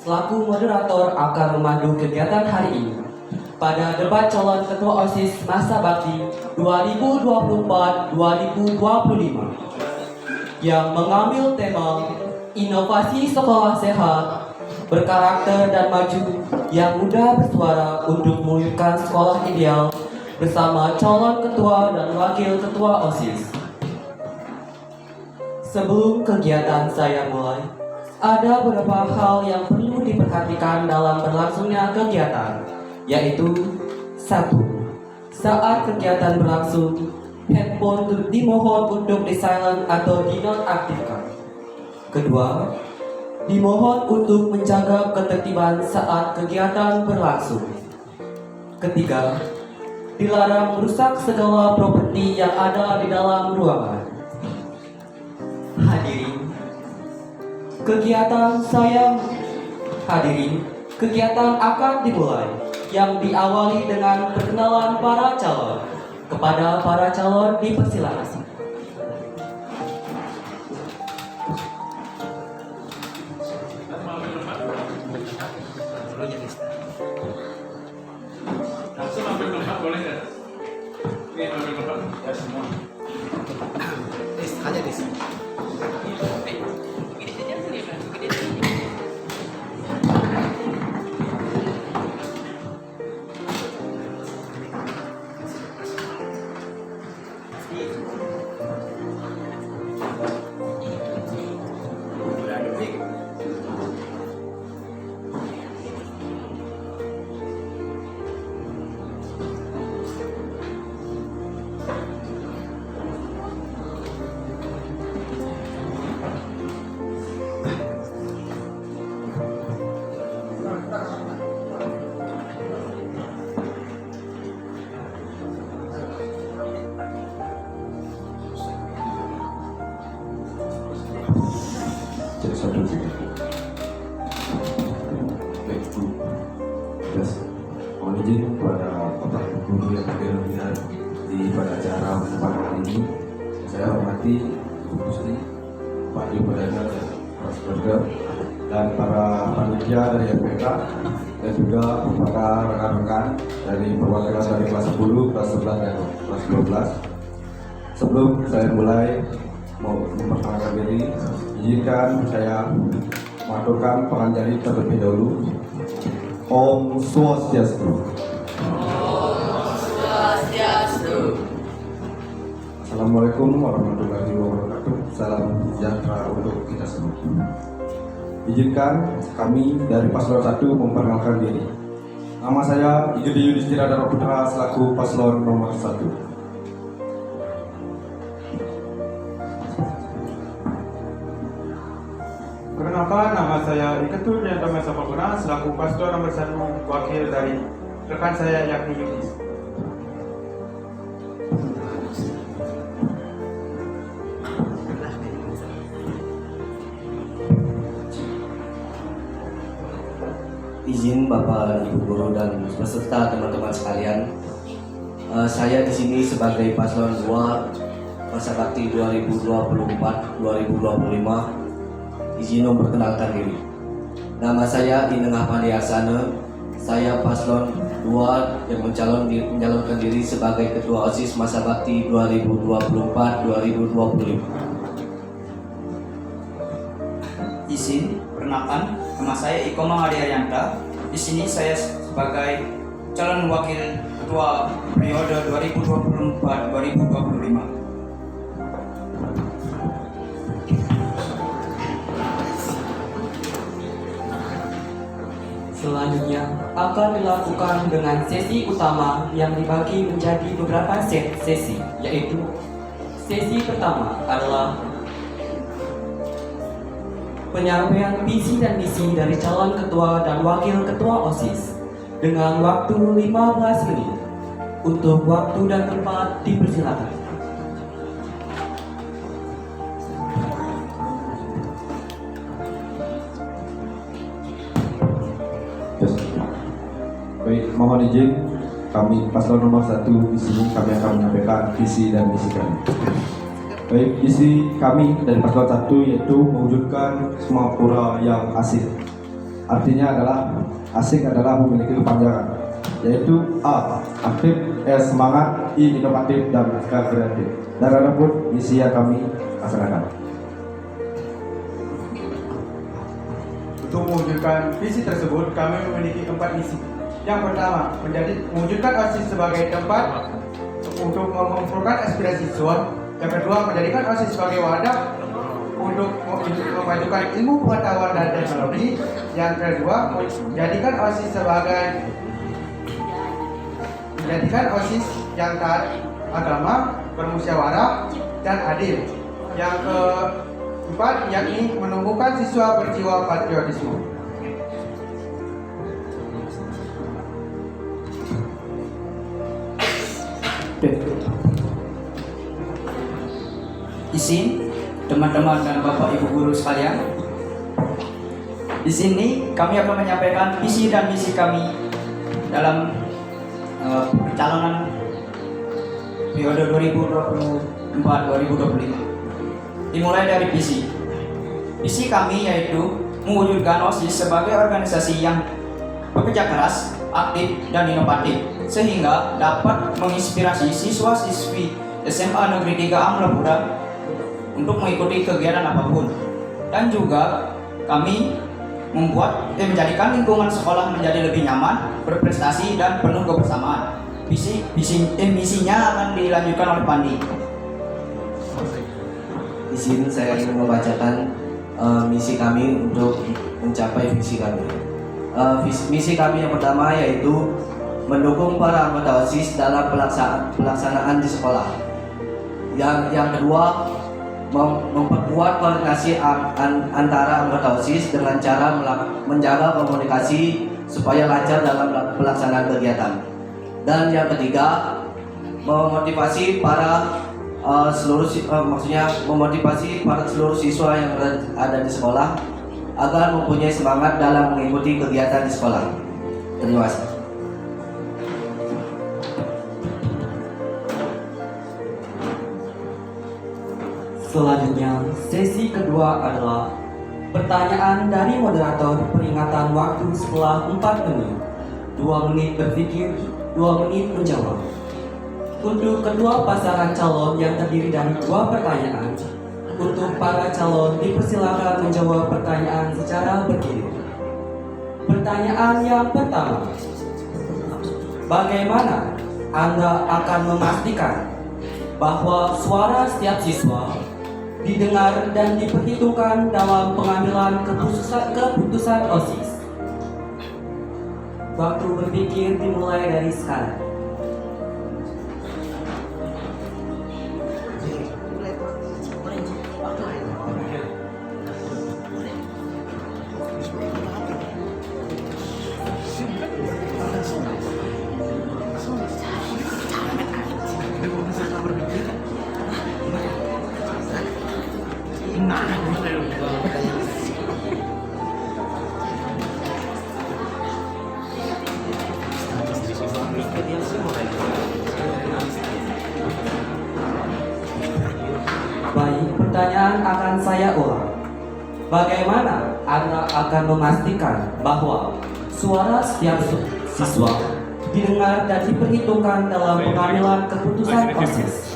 selaku moderator akan memandu kegiatan hari ini pada debat calon ketua OSIS masa bakti 2024-2025 yang mengambil tema inovasi sekolah sehat, berkarakter dan maju yang mudah bersuara untuk mewujudkan sekolah ideal bersama calon ketua dan wakil ketua OSIS. Sebelum kegiatan saya mulai, ada beberapa hal yang perlu diperhatikan dalam berlangsungnya kegiatan, yaitu 1. Saat kegiatan berlangsung, handphone dimohon untuk di-silent atau dinonaktifkan. Kedua, dimohon untuk menjaga ketertiban saat kegiatan berlangsung. Ketiga, dilarang merusak segala properti yang ada di dalam ruangan. Kegiatan akan dimulai yang diawali dengan perkenalan para calon. Kepada para calon dipersilakan. Langsung ambil nomor boleh nggak? Ini ambil nomor ya semua. Hanya di sini. Cek satu tiga. Baik bu, terus mohon izin kepada bapak guru yang hadir pada acara pada hari ini. Saya hormati Ibu Gusti, Pak Ibu Perdana dan Mas Berger, dan para panitia dari FPK dan juga beberapa rekan-rekan dari perwakilan dari kelas 10, kelas 11 dan kelas 12. Sebelum saya mulai mau memperkenalkan diri, izinkan saya mengaturkan penganjari terlebih dahulu. Om Swastiastu. Assalamualaikum warahmatullahi wabarakatuh. Salam sejahtera untuk kita semua. Izinkan kami dari Paslon 1 memperkenalkan diri. Nama saya Yudi Yudhistira Dara Putra selaku Paslon nomor 1. Perkenalkan, nama saya Iketul Nyatama Sapaguna selaku Paslon nomor 1 wakil dari rekan saya yakni Yudis. Izin Bapak, Ibu Guru dan beserta teman-teman sekalian, saya di sini sebagai Paslon 2 Masa Bakti 2024-2025 izin memperkenalkan diri. Nama saya Inengah Pandiarsana. Saya Paslon 2 yang mencalonkan diri sebagai Ketua OSIS Masa Bakti 2024-2025. Izin perkenalkan, nama saya Iko Mahadiaryanta. Di sini saya sebagai calon wakil ketua periode 2024-2025. Selanjutnya akan dilakukan dengan sesi utama yang dibagi menjadi beberapa sesi, yaitu sesi pertama adalah penyampaian visi dan misi dari calon ketua dan wakil ketua OSIS dengan waktu 15 menit. Untuk waktu dan tempat dipersilakan. Baik, mohon izin kami paslon nomor 1 di sini kami akan menyampaikan visi dan misi kami. Baik, visi kami dari paslon 1 yaitu mewujudkan Semapura yang asik, artinya adalah asik adalah memiliki kepanjangan, yaitu A. Aktif, S. Semangat, I. Inovatif, dan K. Kreatif. Dan adapun misi yang kami laksanakan. Untuk mewujudkan visi tersebut, kami memiliki 4 misi. Yang pertama, mewujudkan OSIS sebagai tempat untuk mengumpulkan aspirasi siswa. Yang kedua, menjadikan OSIS sebagai wadah untuk memajukan ilmu pengetahuan dan teknologi. Yang kedua, menjadikan OSIS yang taat agama, bermusyawarah, dan adil. Yang keempat, yakni menumbuhkan siswa berjiwa patriotisme. Izin teman-teman dan bapak ibu guru sekalian, di sini kami akan menyampaikan visi dan misi kami dalam pencalonan periode 2024-2025. Dimulai dari visi. Visi kami yaitu mewujudkan OSIS sebagai organisasi yang bekerja keras, aktif, dan inovatif, sehingga dapat menginspirasi siswa-siswi SMA Negeri 3 Amlapura untuk mengikuti kegiatan apapun. Dan juga kami menjadikan lingkungan sekolah menjadi lebih nyaman, berprestasi, dan penuh kebersamaan. Misinya akan dilanjutkan oleh Pandi. Di sini saya ingin membacakan misi kami untuk mencapai visi kami. Misi kami yang pertama yaitu mendukung para anggota OSIS dalam pelaksanaan di sekolah. Yang kedua, memperkuat koordinasi antara anggota OSIS dengan cara menjaga komunikasi supaya lancar dalam pelaksanaan kegiatan. Dan yang ketiga, memotivasi para seluruh siswa yang ada di sekolah agar mempunyai semangat dalam mengikuti kegiatan di sekolah. Terima kasih. Selanjutnya, sesi kedua adalah pertanyaan dari moderator peringatan waktu setelah 4 menit. 2 menit berpikir, 2 menit menjawab. Untuk kedua pasangan calon yang terdiri dari 2 pertanyaan, untuk para calon dipersilakan menjawab pertanyaan secara bergilir. Pertanyaan yang pertama, bagaimana Anda akan memastikan bahwa suara setiap siswa didengar dan diperhitungkan dalam pengambilan keputusan OSIS? Waktu berpikir dimulai dari sekarang. Baik, pertanyaan akan saya ulang. Bagaimana Anda akan memastikan bahwa suara setiap siswa didengar dan diperhitungkan dalam pengambilan keputusan OSIS?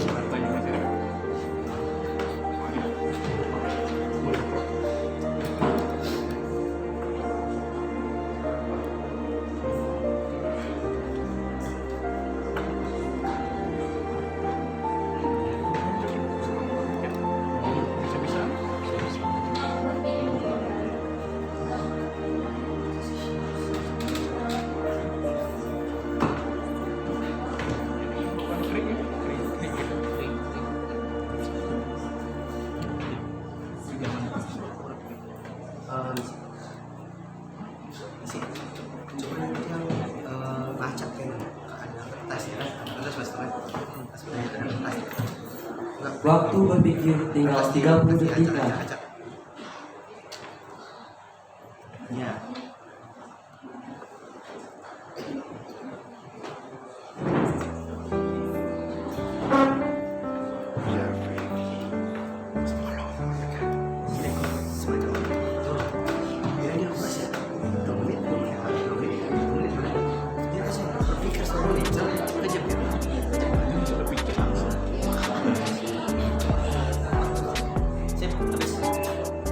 Waktu berpikir tinggal 30 detik lagi.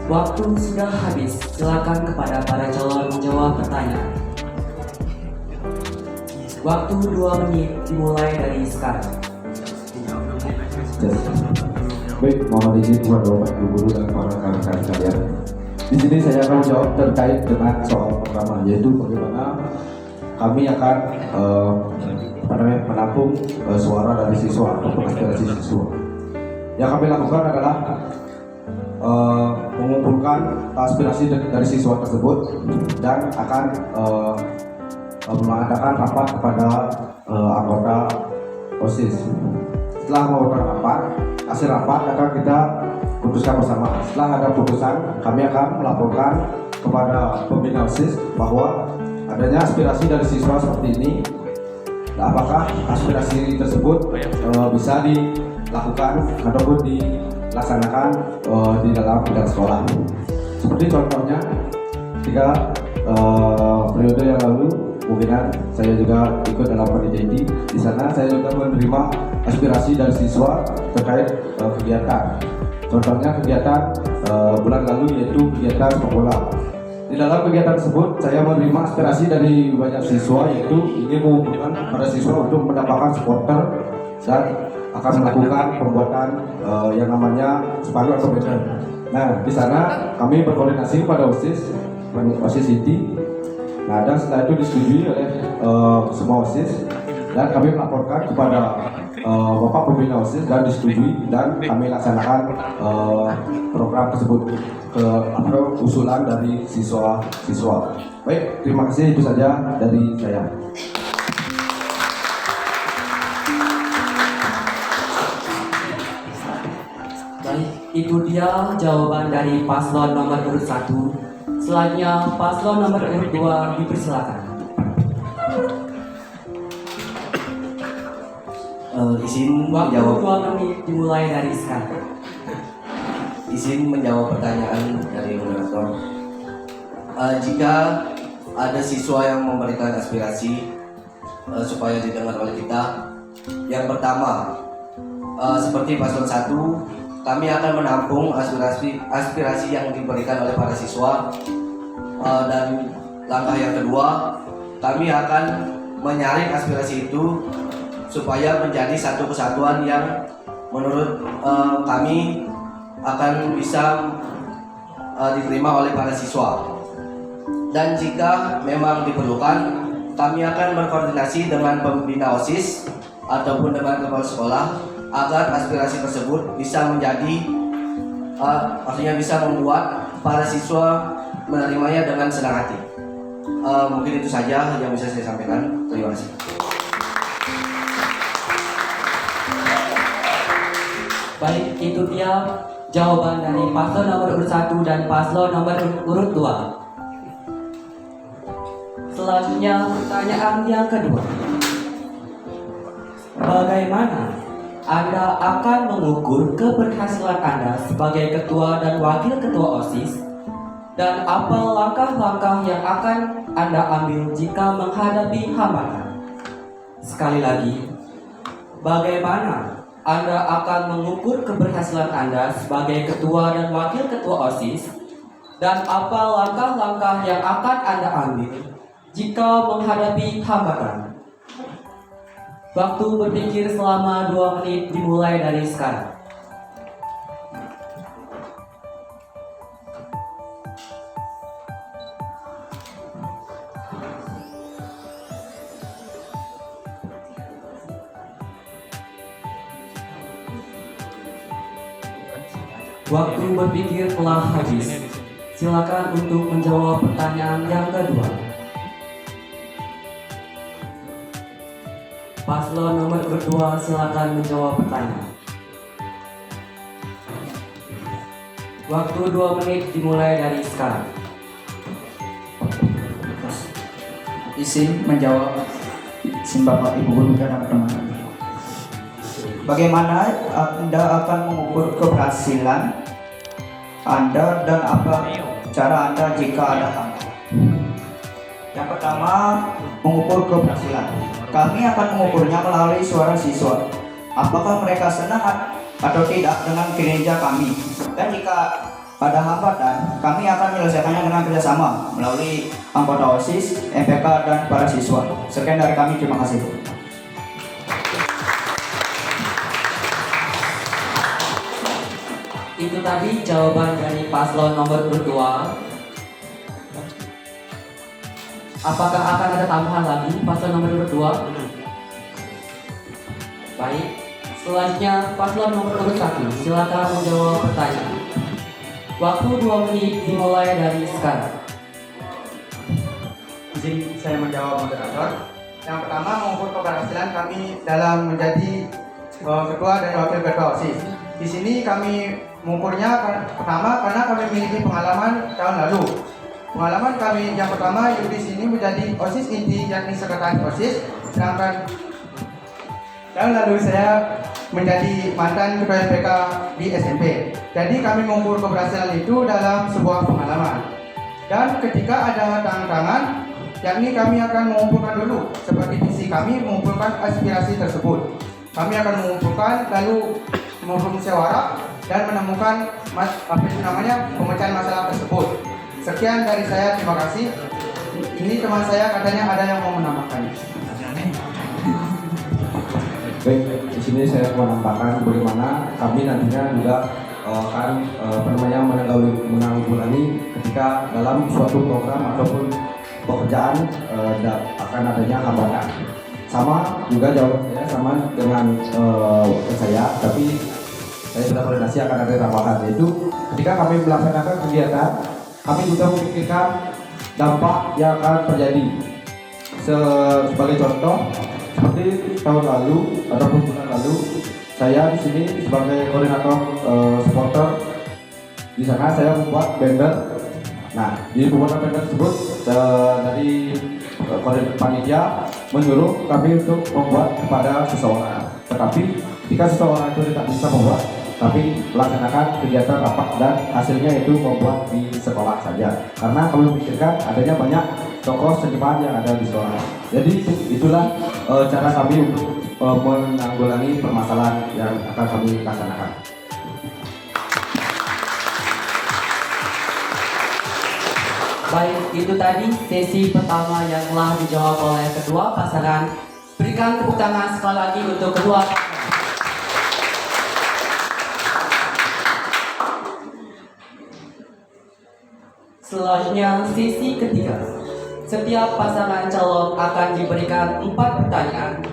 Waktu sudah habis, silakan kepada para calon menjawab pertanyaan. Waktu 2 menit dimulai dari sekarang. Baik, mohon izin kepada Bapak Ibu Guru dan para rekan-rekan sekalian. Di sini saya akan menjawab terkait dengan soal pertama, yaitu bagaimana kami akan menampung suara dari siswa atau aspirasi siswa. Yang kami lakukan adalah mengumpulkan aspirasi dari siswa tersebut dan akan mengadakan rapat kepada anggota OSIS. Setelah melakukan rapat, hasil rapat akan kita putuskan bersama. Setelah ada putusan, kami akan melaporkan kepada pembina OSIS bahwa adanya aspirasi dari siswa seperti ini. Nah, apakah aspirasi tersebut bisa dilakukan ataupun dilaksanakan di dalam bidang sekolah? Seperti contohnya, ketika periode yang lalu, mungkin saya juga ikut dalam panitia ini. Di sana saya juga menerima aspirasi dari siswa terkait kegiatan. Contohnya kegiatan bulan lalu yaitu kegiatan sepak bola. Di dalam kegiatan tersebut saya menerima aspirasi dari banyak siswa, yaitu ingin mengumpulkan para siswa untuk mendapatkan supporter dan akan melakukan pembuatan yang namanya spanduk atau banner. Nah, di sana kami berkoordinasi pada OSIS City. Nah, dan setelah itu disetujui oleh semua OSIS dan kami melaporkan kepada Bapak Pembina OSIS dan disetujui, dan kami laksanakan program tersebut ke usulan dari siswa-siswa. Baik, terima kasih, itu saja dari saya. Baik, itu dia jawaban dari paslon nomor urut 1. Selanjutnya paslon nomor urut 2 dipersilakan. Izin Waktu menjawab 2 menit dimulai dari sekarang. izin menjawab pertanyaan dari moderator. Jika ada siswa yang memberikan aspirasi supaya didengar oleh kita, yang pertama, seperti paslon 1, kami akan menampung aspirasi yang diberikan oleh para siswa, dan langkah yang kedua, kami akan menyaring aspirasi itu supaya menjadi satu kesatuan yang menurut kami akan bisa diterima oleh para siswa. Dan jika memang diperlukan, kami akan berkoordinasi dengan pembina OSIS ataupun dengan kepala sekolah agar aspirasi tersebut bisa menjadi artinya bisa membuat para siswa menerimanya dengan senang hati. Mungkin itu saja yang bisa saya sampaikan. Terima kasih. Baik, itu dia jawaban dari paslon nomor urut 1 dan paslon nomor urut 2. Selanjutnya pertanyaan yang kedua. Bagaimana Anda akan mengukur keberhasilan Anda sebagai ketua dan wakil ketua OSIS, dan apa langkah-langkah yang akan Anda ambil jika menghadapi hambatan? Sekali lagi, bagaimana Anda akan mengukur keberhasilan Anda sebagai ketua dan wakil ketua OSIS, dan apa langkah-langkah yang akan Anda ambil jika menghadapi hambatan? Waktu berpikir selama 2 menit dimulai dari sekarang. Waktu berpikir telah habis. Silakan untuk menjawab pertanyaan yang kedua. Paslon nomor kedua, silakan menjawab pertanyaan. Waktu 2 menit dimulai dari sekarang. Izin menjawab, izin Bapak Ibu Guru dan teman-teman. Bagaimana Anda akan mengukur keberhasilan Anda dan apa cara Anda jika ada hambatan? Yang pertama, mengukur keberhasilan. Kami akan mengukurnya melalui suara siswa. Apakah mereka senang atau tidak dengan kinerja kami? Dan jika pada hambatan, kami akan menyelesaikannya dengan kerjasama melalui anggota OSIS, MPK, dan para siswa. Sekian dari kami, terima kasih. Itu tadi jawaban dari paslon nomor urut 2. Apakah akan ada tambahan lagi paslon nomor urut 2? Baik, selanjutnya paslon nomor urut 1. Silakan menjawab pertanyaan. Waktu 2 menit dimulai dari sekarang. Izin saya menjawab moderator. Yang pertama, mengukur keberhasilan kami dalam menjadi ketua dan wakil ketua OSIS. Di sini kami mengukurnya pertama karena kami memiliki pengalaman tahun lalu. Pengalaman kami yang pertama yaitu di sini menjadi OSIS inti, yakni sekretaris OSIS. Sedangkan tahun lalu saya menjadi mantan ketua MPK di SMP. Jadi kami mengukur keberhasilan itu dalam sebuah pengalaman. Dan ketika ada tantangan, yakni kami akan mengumpulkan dulu seperti visi kami mengumpulkan aspirasi tersebut. Kami akan mengumpulkan lalu musyawarah dan menemukan pemecahan masalah tersebut. Sekian dari saya, terima kasih. Ini teman saya katanya ada yang mau menambahkan. Baik, di sini saya mau menambahkan bagaimana kami nantinya juga akan menanggulangi ketika dalam suatu program ataupun pekerjaan akan adanya hambatan. Sama juga jawaban saya sama dengan saya, tapi saya sudah koordinasi akan ada tambahan, yaitu ketika kami melaksanakan kegiatan, kami juga memikirkan dampak yang akan terjadi. Sebagai contoh, seperti tahun lalu ataupun bulan lalu, saya di sini sebagai koordinator supporter. Di sana saya membuat banner. Nah, di pembuatan banner tersebut dari panitia menyuruh kami untuk membuat kepada seseorang. Tetapi jika seseorang itu tidak bisa membuat, tapi melaksanakan kegiatan rapat dan hasilnya itu membuat di sekolah saja. Karena kami memikirkan adanya banyak tokoh seniman yang ada di sekolah. Jadi itulah cara kami untuk menanggulangi permasalahan yang akan kami laksanakan. Baik, itu tadi sesi pertama yang telah dijawab oleh kedua pasangan. Berikan tepuk tangan sekali lagi untuk kedua pasangan. Selanjutnya sesi ketiga. Setiap pasangan calon akan diberikan 4 pertanyaan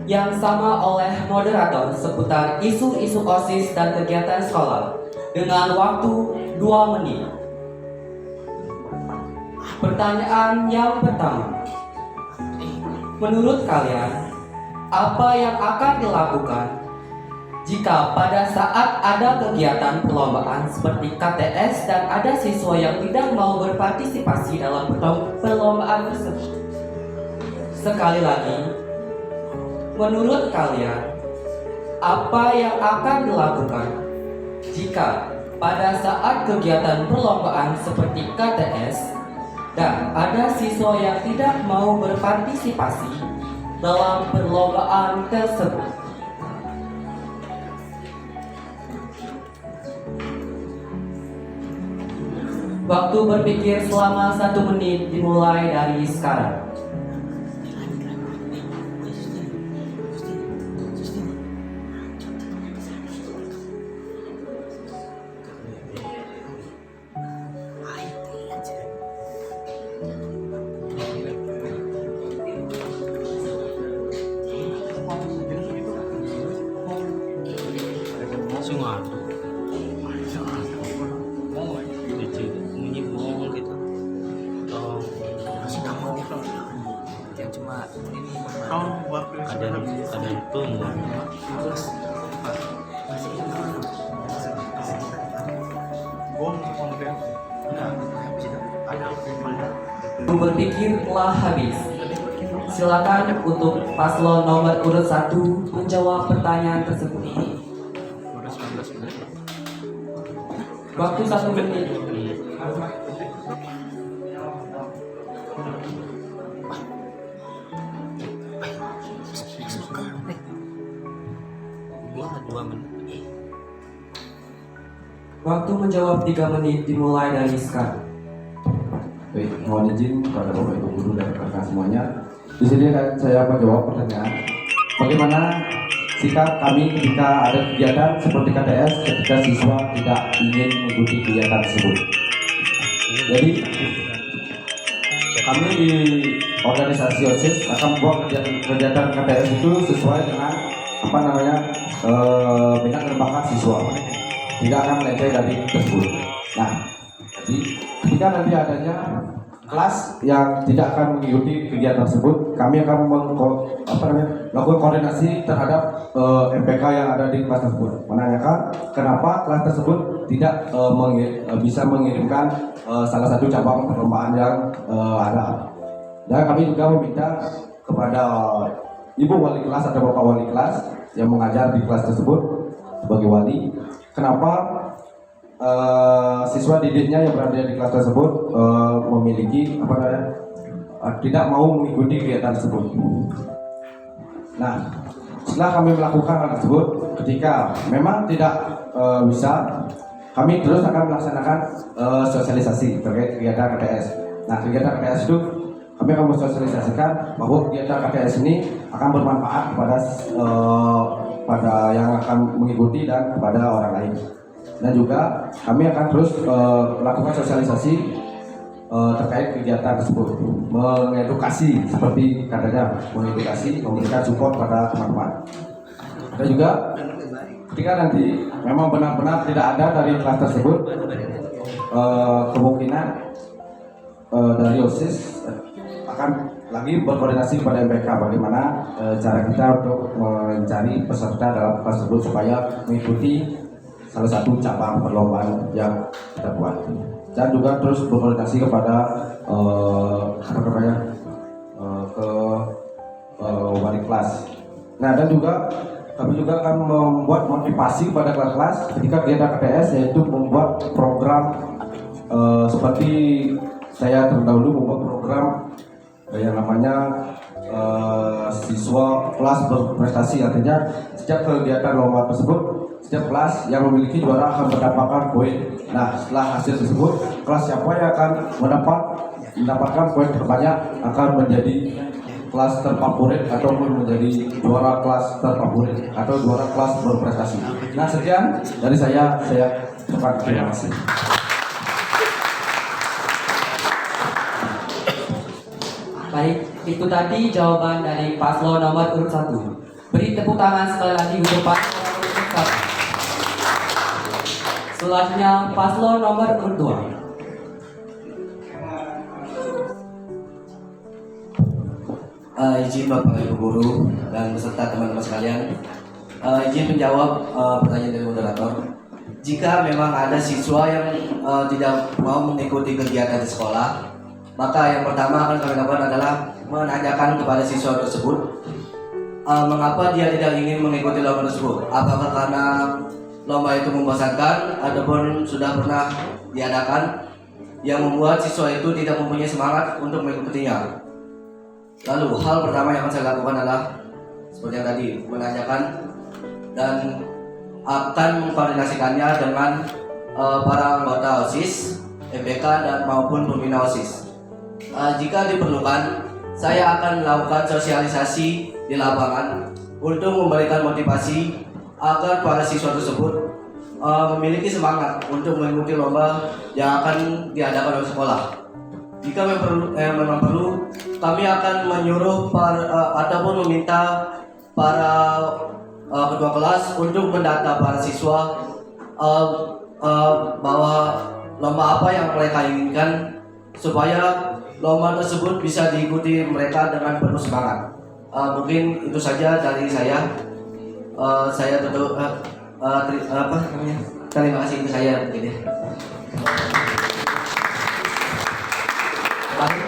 yang sama oleh moderator seputar isu-isu OSIS dan kegiatan sekolah dengan waktu 2 menit. Pertanyaan yang pertama. Menurut kalian, apa yang akan dilakukan jika pada saat ada kegiatan perlombaan seperti KTS dan ada siswa yang tidak mau berpartisipasi dalam perlombaan tersebut? Sekali lagi, menurut kalian, apa yang akan dilakukan jika pada saat kegiatan perlombaan seperti KTS dan ada siswa yang tidak mau berpartisipasi dalam perlombaan tersebut? Waktu berpikir selama 1 menit dimulai dari sekarang. ada itu Berpikir telah habis. Silakan untuk paslon nomor urut 1 menjawab pertanyaan tersebut. Waktu 1 menit. gua 2 menit. Waktu menjawab 3 menit dimulai dari sekarang. Baik, mohon izin kepada Bapak Ibu guru dan rekan semuanya. Di sini akan saya menjawab pertanyaan. Bagaimana sikap kami ketika ada kegiatan seperti KTS ketika siswa tidak ingin mengikuti kegiatan tersebut? Jadi kami di organisasi OSIS akan membuat kegiatan KTS itu sesuai dengan minat dan bakat siswa, tidak akan melenceng dari tersebut. Nah, jadi ketika nanti adanya kelas yang tidak akan mengikuti kegiatan tersebut, kami akan melakukan koordinasi terhadap MPK yang ada di kelas tersebut, menanyakan kenapa kelas tersebut tidak bisa mengirimkan salah satu cabang perlombaan yang ada. Dan kami juga meminta kepada ibu wali kelas atau bapak wali kelas yang mengajar di kelas tersebut sebagai wali, kenapa siswa didiknya yang berada di kelas tersebut memiliki tidak mau mengikuti kegiatan tersebut. Nah, setelah kami melakukan hal tersebut, ketika memang tidak bisa, kami terus akan melaksanakan sosialisasi terkait kegiatan KTS. Nah, kegiatan KTS itu kami akan mensosialisasikan bahwa kegiatan KTS ini akan bermanfaat pada yang akan mengikuti dan kepada orang lain. Dan juga kami akan terus melakukan sosialisasi terkait kegiatan tersebut, mengedukasi seperti katanya, mengedukasi, memberikan support pada teman-teman. Dan juga ketika nanti memang benar-benar tidak ada dari kelas tersebut, kemungkinan dari OSIS akan lagi berkoordinasi kepada MPK bagaimana cara kita untuk mencari peserta dalam kelas tersebut supaya mengikuti salah satu cabang perlombaan yang kita buat, dan juga terus berkoordinasi kepada wali kelas. Nah, dan juga kami juga akan membuat motivasi pada kelas-kelas ketika kegiatan KTS, yaitu membuat program seperti saya terdahulu membuat program yang namanya siswa kelas berprestasi. Artinya setiap kegiatan lomba tersebut, setiap kelas yang memiliki juara akan mendapatkan poin. Nah, setelah hasil tersebut, kelas siapa yang akan mendapatkan poin terbanyak akan menjadi kelas terfavorit ataupun menjadi juara kelas terfavorit atau juara kelas berprestasi. Nah, sekian dari saya ucapkan terima kasih. Baik, itu tadi jawaban dari paslon nomor urut 1. Beri tepuk tangan sekali lagi untuk paslon nomor urut 1. Selanjutnya paslon nomor urut 2. Izin Bapak Ibu guru dan beserta teman-teman sekalian, izin menjawab pertanyaan dari moderator. Jika memang ada siswa yang tidak mau mengikuti kegiatan di sekolah, maka yang pertama akan kami lakukan adalah menanyakan kepada siswa tersebut mengapa dia tidak ingin mengikuti lomba tersebut. Apakah karena lomba itu membosankan ataupun sudah pernah diadakan yang membuat siswa itu tidak mempunyai semangat untuk mengikutinya. Lalu hal pertama yang akan saya lakukan adalah seperti yang tadi, menanyakan dan akan mengkoordinasikannya dengan para anggota OSIS, MPK dan maupun pembina OSIS. Jika diperlukan, saya akan melakukan sosialisasi di lapangan untuk memberikan motivasi agar para siswa tersebut memiliki semangat untuk mengikuti lomba yang akan diadakan oleh sekolah. Jika memang perlu, kami akan menyuruh ataupun meminta para ketua kelas untuk mendata para siswa bahwa lomba apa yang mereka inginkan supaya lomba tersebut bisa diikuti mereka dengan penuh semangat. Mungkin itu saja dari saya. Saya tentu terima kasih itu saya begini.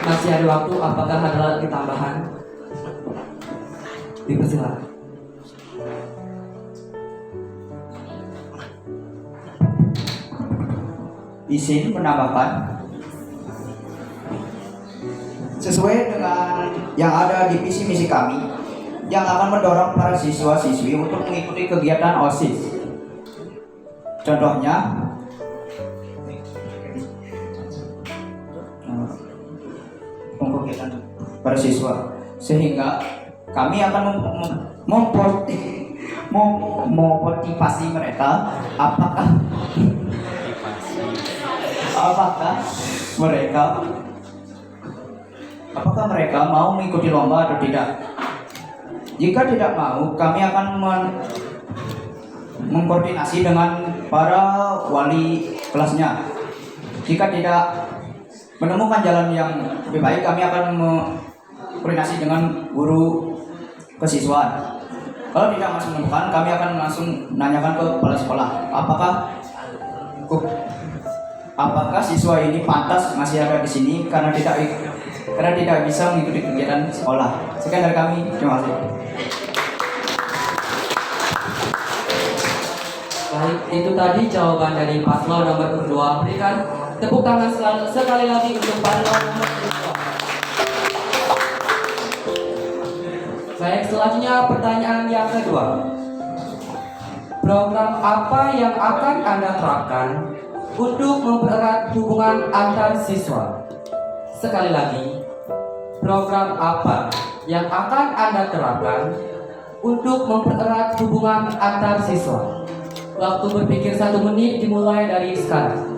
Masih ada waktu, apakah ada lagi tambahan? Dipersilakan. Izin menambahkan, sesuai dengan yang ada di visi misi kami yang akan mendorong para siswa-siswi untuk mengikuti kegiatan OSIS. Contohnya, para siswa, sehingga kami akan memotivasi mereka apakah mereka mau mengikuti lomba atau tidak. Jika tidak mau, kami akan mengkoordinasi dengan para wali kelasnya. Jika tidak menemukan jalan yang lebih baik, kami akan koordinasi dengan guru kesiswaan. Kalau tidak masih menemukan, kami akan langsung menanyakan ke kepala sekolah apakah siswa ini pantas masih ada di sini karena tidak bisa mengikuti kegiatan sekolah. Sekian dari kami, terima kasih. Baik, itu tadi jawaban dari paslon nomor 2. Berikan tepuk tangan sekali lagi untuk paslon nomor 2. Baik, selanjutnya pertanyaan yang kedua. Program apa yang akan Anda terapkan untuk mempererat hubungan antar siswa? Sekali lagi, program apa yang akan Anda terapkan untuk mempererat hubungan antar siswa? Waktu berpikir 1 menit dimulai dari sekarang.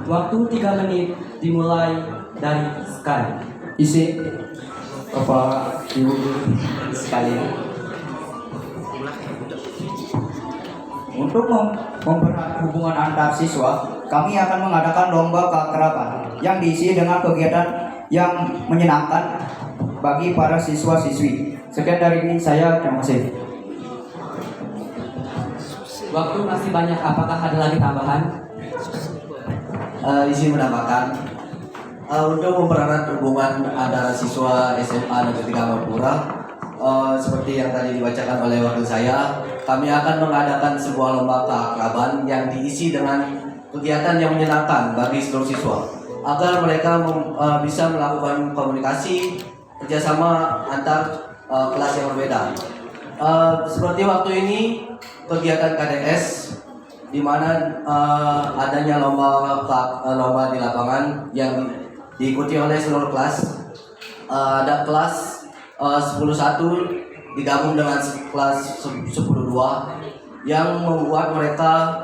Waktu 3 menit dimulai dari sekarang. Isi Bapak Ibu sekalian, untuk mempererat hubungan antar siswa, kami akan mengadakan lomba keakraban yang diisi dengan kegiatan yang menyenangkan bagi para siswa-siswi. Sekian dari saya, terima kasih. Waktu masih banyak, apakah ada lagi tambahan? Izin menambahkan, untuk mempererat hubungan antara siswa SMA Negeri 3 Mapura, seperti yang tadi dibacakan oleh wakil saya, kami akan mengadakan sebuah lomba keakraban yang diisi dengan kegiatan yang menyenangkan bagi seluruh siswa, agar mereka bisa melakukan komunikasi kerjasama antar kelas yang berbeda. Seperti waktu ini kegiatan KDS, di mana adanya lomba di lapangan yang diikuti oleh seluruh kelas. Ada kelas 10-1 digabung dengan kelas 10-2 yang membuat mereka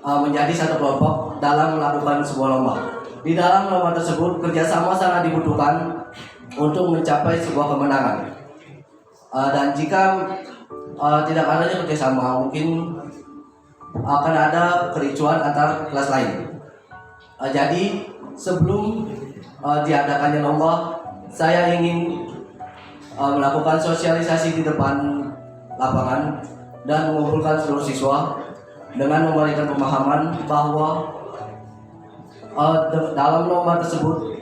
menjadi satu kelompok dalam melakukan sebuah lomba. Di dalam lomba tersebut kerjasama sangat dibutuhkan untuk mencapai sebuah kemenangan. Dan jika tidak adanya kerjasama, mungkin akan ada kericuan antar kelas lain. Jadi sebelum diadakannya lomba, saya ingin melakukan sosialisasi di depan lapangan dan mengumpulkan seluruh siswa dengan memberikan pemahaman bahwa dalam lomba tersebut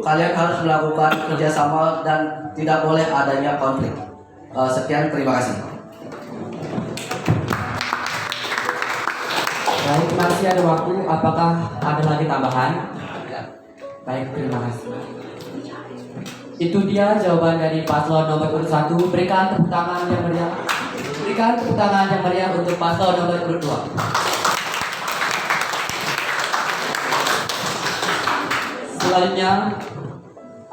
kalian harus melakukan kerjasama dan tidak boleh adanya konflik. Sekian, terima kasih. Baik, masih ada waktu. Apakah ada lagi tambahan? Baik, terima kasih. Itu dia jawaban dari paslon nomor urut 1. Berikan tepuk tangan yang meriah. Berikan tepuk tangan yang meriah untuk paslon nomor urut 2. Selanjutnya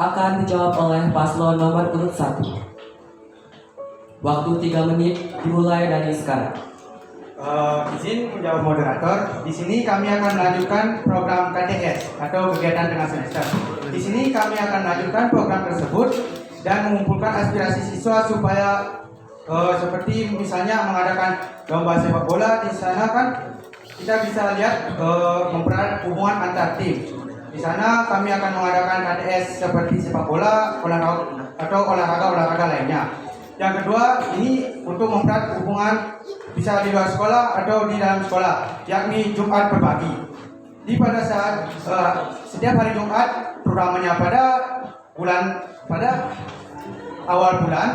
akan dijawab oleh paslon nomor urut 1. Waktu 3 menit dimulai dari sekarang. Izin menjawab moderator. Di sini kami akan melanjutkan program KTS atau kegiatan tengah semester. Di sini kami akan melanjutkan program tersebut dan mengumpulkan aspirasi siswa supaya seperti misalnya mengadakan lomba sepak bola. Di sana kan kita bisa lihat mempererat hubungan antar tim. Di sana kami akan mengadakan KTS seperti sepak bola, olahraga lainnya. Yang kedua, ini untuk mempererat hubungan bisa di luar sekolah atau di dalam sekolah, yakni Jumat berbagi. Di pada saat setiap hari Jumat, terutamanya pada awal bulan,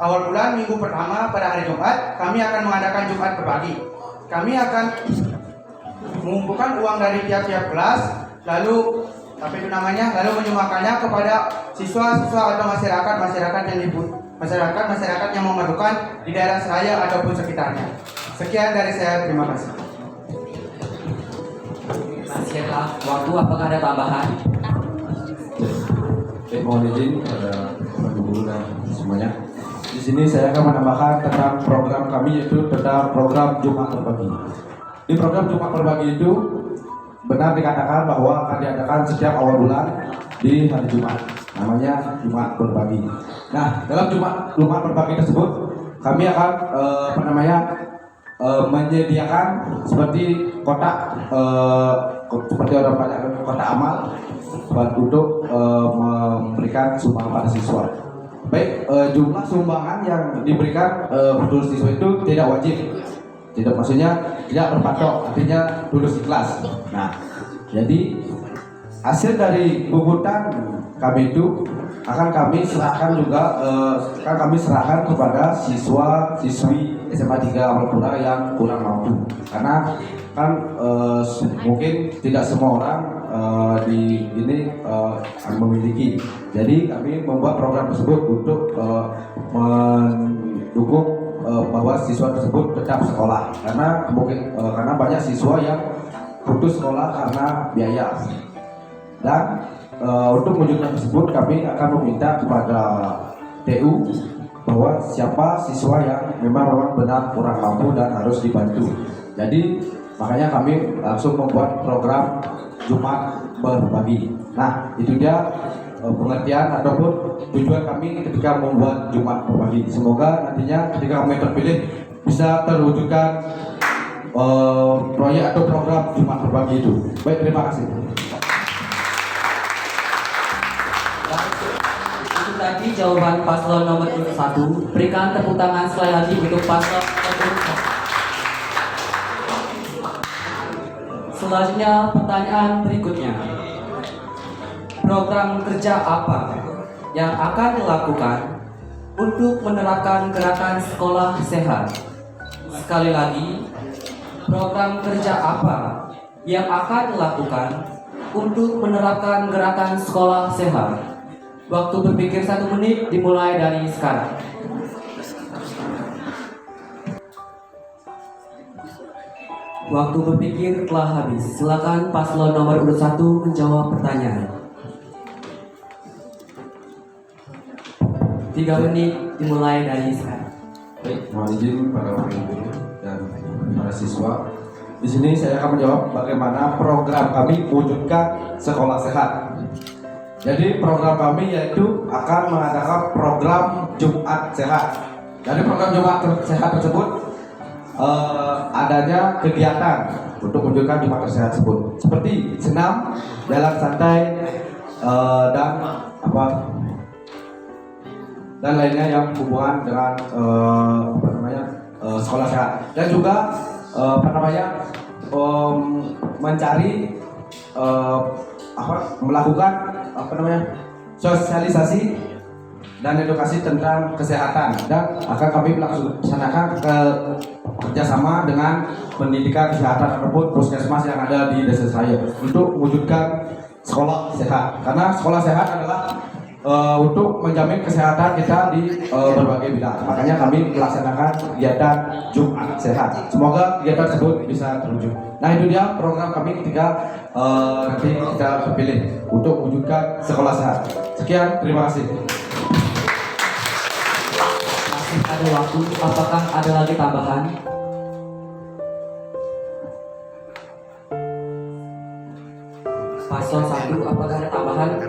awal bulan minggu pertama pada hari Jumat, kami akan mengadakan Jumat berbagi. Kami akan mengumpulkan uang dari tiap-tiap kelas, lalu menyumbangkannya kepada siswa-siswa atau masyarakat yang memerlukan di daerah saya ataupun sekitarnya. Sekian dari saya, terima kasih. Masih ada waktu, apakah ada tambahan? Mohon izin pada guru dan semuanya. Di sini saya akan menambahkan tentang program kami, yaitu tentang program Jumat Berbagi. Di program Jumat Berbagi itu benar dikatakan bahwa akan diadakan setiap awal bulan di hari Jumat. Namanya Jumat Berbagi. Nah, dalam Jumat Berbagi tersebut kami akan menyediakan seperti kotak seperti orang banyak kotak amal untuk memberikan sumbangan pada siswa. Baik, jumlah sumbangan yang diberikan untuk siswa itu tidak wajib, tidak, maksudnya tidak berpatok, artinya tulus ikhlas. Nah, jadi hasil dari pungutan kami itu akan kami serahkan juga kepada siswa-siswi SMA 3 Amrapura yang kurang mampu, karena kan mungkin tidak semua orang memiliki. Jadi kami membuat program tersebut untuk mendukung bahwa siswa tersebut tetap sekolah, karena banyak siswa yang putus sekolah karena biaya. Dan untuk mewujudkan tersebut kami akan meminta kepada TU bahwa siapa siswa yang memang benar kurang mampu dan harus dibantu. Jadi makanya kami langsung membuat program Jumat Berbagi. Nah, itu dia pengertian ataupun tujuan kami ketika membuat Jumat Berbagi. Semoga nantinya ketika kami terpilih bisa terwujudkan proyek atau program Jumat Berbagi itu. Baik, terima kasih. Itu tadi jawaban paslon nomor 1. Berikan tepuk tangan sekali lagi untuk paslon nomor 1. Selanjutnya pertanyaan berikutnya. Program kerja apa yang akan dilakukan untuk menerapkan gerakan sekolah sehat? Sekali lagi, program kerja apa yang akan dilakukan untuk menerapkan gerakan sekolah sehat? Waktu berpikir 1 menit dimulai dari sekarang. Waktu berpikir telah habis. Silakan paslon nomor urut 1 menjawab pertanyaan. 3 menit dimulai dari sekarang. Baik, mohon izin pada wakil guru dan para siswa. Di sini saya akan menjawab bagaimana program kami mewujudkan sekolah sehat. Jadi program kami yaitu akan mengadakan program Jumat Sehat. Dari program Jumat Sehat tersebut adanya kegiatan untuk mewujudkan Jumat Sehat tersebut, seperti senam, jalan santai, dan lainnya yang hubungan dengan sekolah sehat, dan juga melakukan sosialisasi dan edukasi tentang kesehatan, dan akan kami melaksanakan kerjasama dengan pendidikan kesehatan ataupun puskesmas yang ada di desa saya untuk mewujudkan sekolah sehat, karena sekolah sehat adalah untuk menjamin kesehatan kita di berbagai bidang. Makanya kami melaksanakan kegiatan Jumat Sehat. Semoga kegiatan tersebut bisa terwujud. Nah, itu dia program kami ketika nanti kita terpilih untuk mewujudkan sekolah sehat. Sekian, terima kasih. Masih ada waktu. Apakah ada lagi tambahan? Paslon 1, apakah ada tambahan?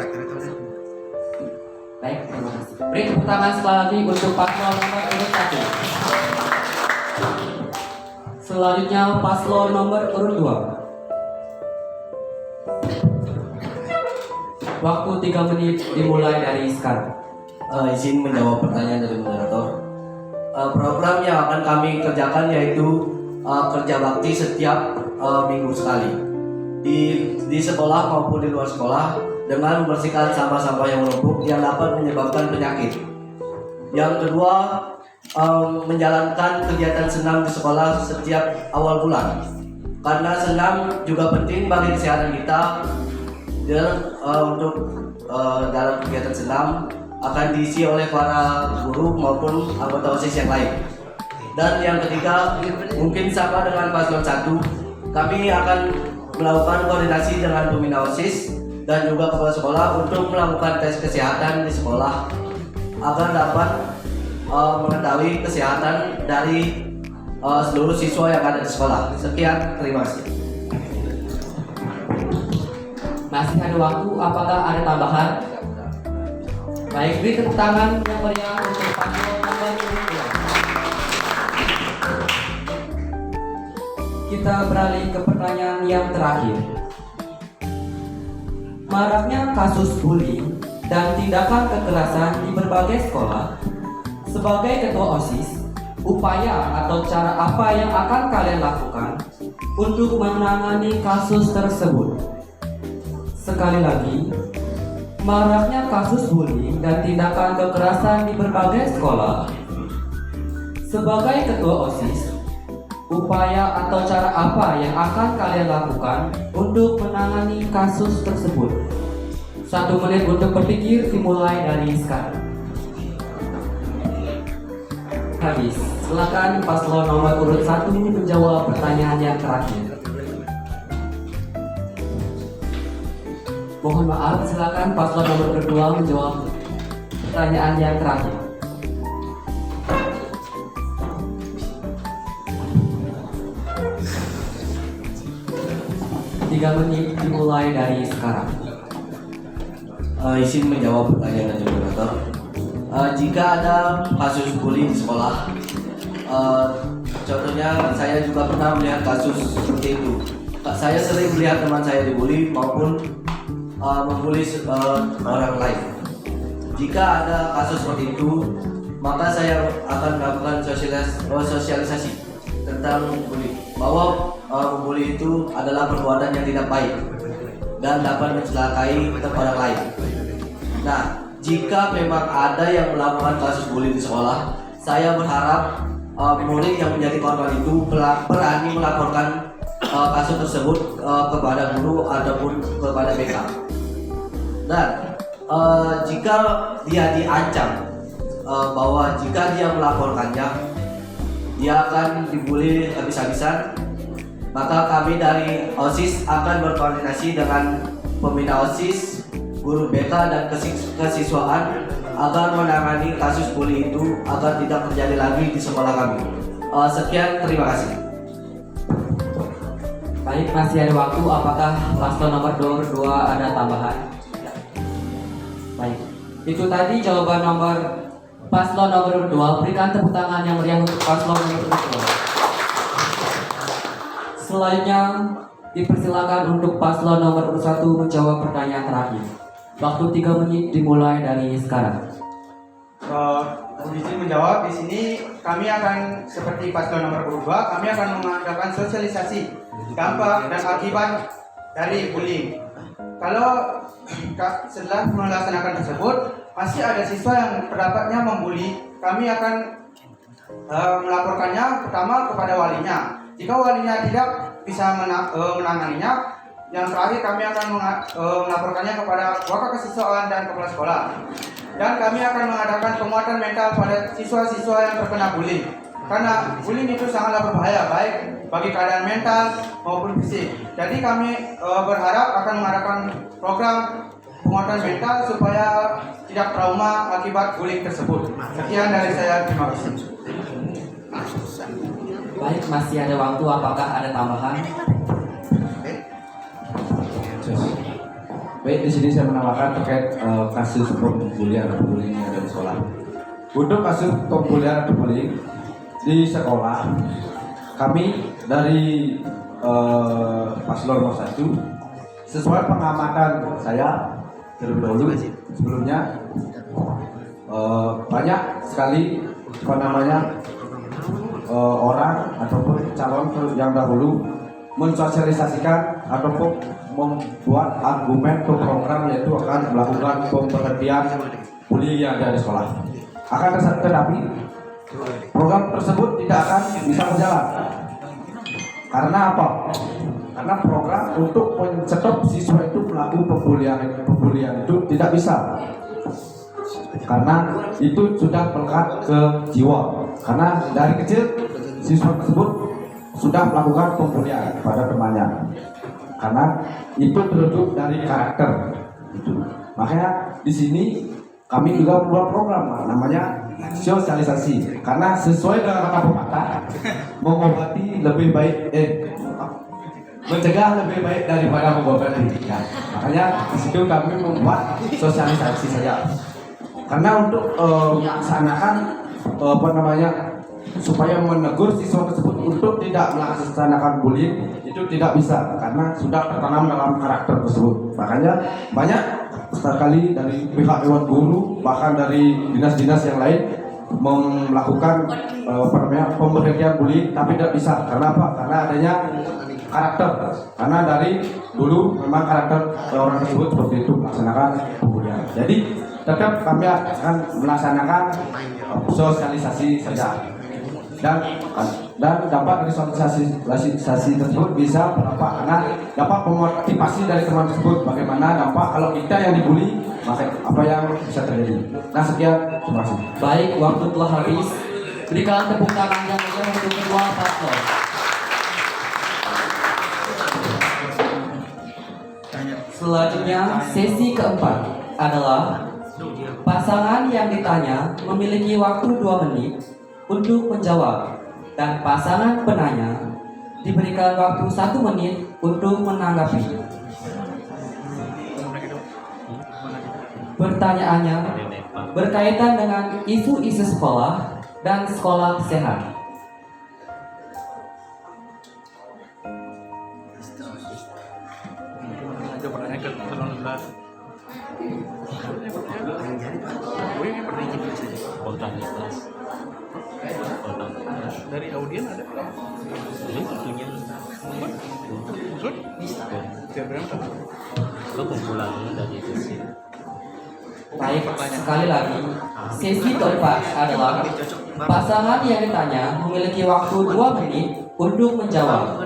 Baik, terima kasih. Beri tepuk tangan sekali lagi untuk paslon nomor urut 1. Selanjutnya paslon nomor urut 2. Waktu 3 menit dimulai dari sekarang. Izin menjawab pertanyaan dari moderator. Program yang akan kami kerjakan yaitu kerja bakti setiap minggu sekali di sekolah maupun di luar sekolah, dengan membersihkan sampah-sampah yang menumpuk yang dapat menyebabkan penyakit. Yang kedua, menjalankan kegiatan senam di sekolah setiap awal bulan. Karena senam juga penting bagi kesehatan kita. Dan dalam kegiatan senam akan diisi oleh para guru maupun anggota OSIS yang lain. Dan yang ketiga, mungkin sama dengan paslon 1, kami akan melakukan koordinasi dengan pembina OSIS dan juga kepala sekolah untuk melakukan tes kesehatan di sekolah agar dapat mengetahui kesehatan dari seluruh siswa yang ada di sekolah. Sekian, terima kasih. Masih ada waktu, apakah ada tambahan? Baik, beri tepuk tangan yang meriah untuk paslon nomor 2. Kita beralih ke pertanyaan yang terakhir. Maraknya kasus bullying dan tindakan kekerasan di berbagai sekolah. Sebagai ketua OSIS, upaya atau cara apa yang akan kalian lakukan untuk menangani kasus tersebut? Sekali lagi, maraknya kasus bullying dan tindakan kekerasan di berbagai sekolah. Sebagai ketua OSIS, upaya atau cara apa yang akan kalian lakukan untuk menangani kasus tersebut? 1 menit untuk berpikir dimulai dari sekarang. Habis, silakan paslon nomor urut 1 menjawab pertanyaan yang terakhir. Mohon maaf, silakan paslon nomor kedua menjawab pertanyaan yang terakhir. Tiga menit dimulai dari sekarang. Izin menjawab pertanyaan dari moderator. Jika ada kasus bullying di sekolah, contohnya saya juga pernah melihat kasus seperti itu. Saya sering melihat teman saya dibully maupun membuli orang lain. Jika ada kasus seperti itu, maka saya akan melakukan sosialisasi tentang bully, bahwa membuli itu adalah perbuatan yang tidak baik dan dapat mencelakai orang lain. Nah, jika memang ada yang melakukan kasus bully di sekolah, saya berharap murid yang menjadi korban itu berani melaporkan kasus tersebut kepada guru ataupun kepada BK. Dan jika dia diancam bahwa jika dia melaporkannya, dia akan dibully habis-habisan, maka kami dari OSIS akan berkoordinasi dengan pembina OSIS, guru BK dan kesiswaan agar menangani kasus bully itu agar tidak terjadi lagi di sekolah kami. Sekian, terima kasih. Baik, masih ada waktu. Apakah paslon nomor 2 ada tambahan? Baik, itu tadi jawaban nomor paslon nomor 2. Berikan tepuk tangan yang meriah untuk paslon nomor 2. Selanjutnya dipersilakan untuk paslon nomor 1 menjawab pertanyaan terakhir. Waktu 3 menit dimulai dari sekarang. Izin menjawab, di sini kami akan seperti paslon nomor 2, kami akan mengadakan sosialisasi dampak dan akibat dari bullying. Kalau setelah melaksanakan tersebut masih ada siswa yang pendapatnya membuli, kami akan melaporkannya pertama kepada walinya. Jika walinya tidak bisa menanganinya, yang terakhir kami akan melaporkannya kepada wakil kesiswaan dan kepala sekolah. Dan kami akan mengadakan penguatan mental pada siswa-siswa yang terkena bullying. Karena bullying itu sangatlah berbahaya, baik bagi keadaan mental maupun fisik. Jadi kami berharap akan mengadakan program penguatan mental supaya tidak trauma akibat bullying tersebut. Sekian dari saya, terima kasih. Baik, masih ada waktu. Apakah ada tambahan? Baik, di sini saya menawarkan terkait kasus pembulian atau bullying yang ada di sekolah. Untuk kasus pembulian atau bullying di sekolah, kami dari paslon nomor 1, sesuai pengamatan saya terlebih dahulu sebelumnya, banyak sekali orang ataupun calon yang dahulu mensosialisasikan ataupun membuat argumen atau program yaitu akan melakukan pemberhentian bullying yang ada di sekolah. tetapi program tersebut tidak akan bisa berjalan. Karena apa? Karena program untuk mencetop siswa itu pelaku pembulian itu tidak bisa. Karena itu sudah melekat ke jiwa. Karena dari kecil siswa tersebut sudah melakukan pembulian pada temannya. Karena itu terbentuk dari karakter. Gitu. Makanya di sini kami juga membuat program namanya sosialisasi. Karena sesuai dengan kata pepatah, mengobati lebih baik mencegah lebih baik daripada mengobati. Ya. Makanya di situ kami membuat sosialisasi saja. Karena untuk melaksanakan supaya menegur siswa tersebut untuk tidak melaksanakan bullying itu tidak bisa karena sudah tertanam dalam karakter tersebut. Makanya banyak sekali dari pihak dewan guru bahkan dari dinas-dinas yang lain melakukan pemberhentian bullying tapi tidak bisa. Karena apa? Karena adanya karakter. Karena dari dulu memang karakter orang tersebut seperti itu melaksanakan pembulian. Jadi tetap kami akan melaksanakan sosialisasi saja. Dan dampak dari sosialisasi tersebut bisa berapa? Karena dapat memotivasi dari teman tersebut bagaimana dampak kalau kita yang dibully, maka apa yang bisa terjadi. Nah sekian, terima kasih. Baik, waktu telah habis. Berikan tepuk tangan yang meriah untuk kedua paslon. Selanjutnya, sesi keempat adalah pasangan yang ditanya memiliki waktu 2 menit untuk menjawab dan pasangan penanya diberikan waktu 1 menit untuk menanggapi. Pertanyaannya berkaitan dengan isu-isu sekolah dan sekolah sehat. Dari audien ada. Lo kumpulan dari sesi. Baik, sekali lagi, sesi keempat adalah pasangan yang ditanya memiliki waktu 2 menit untuk menjawab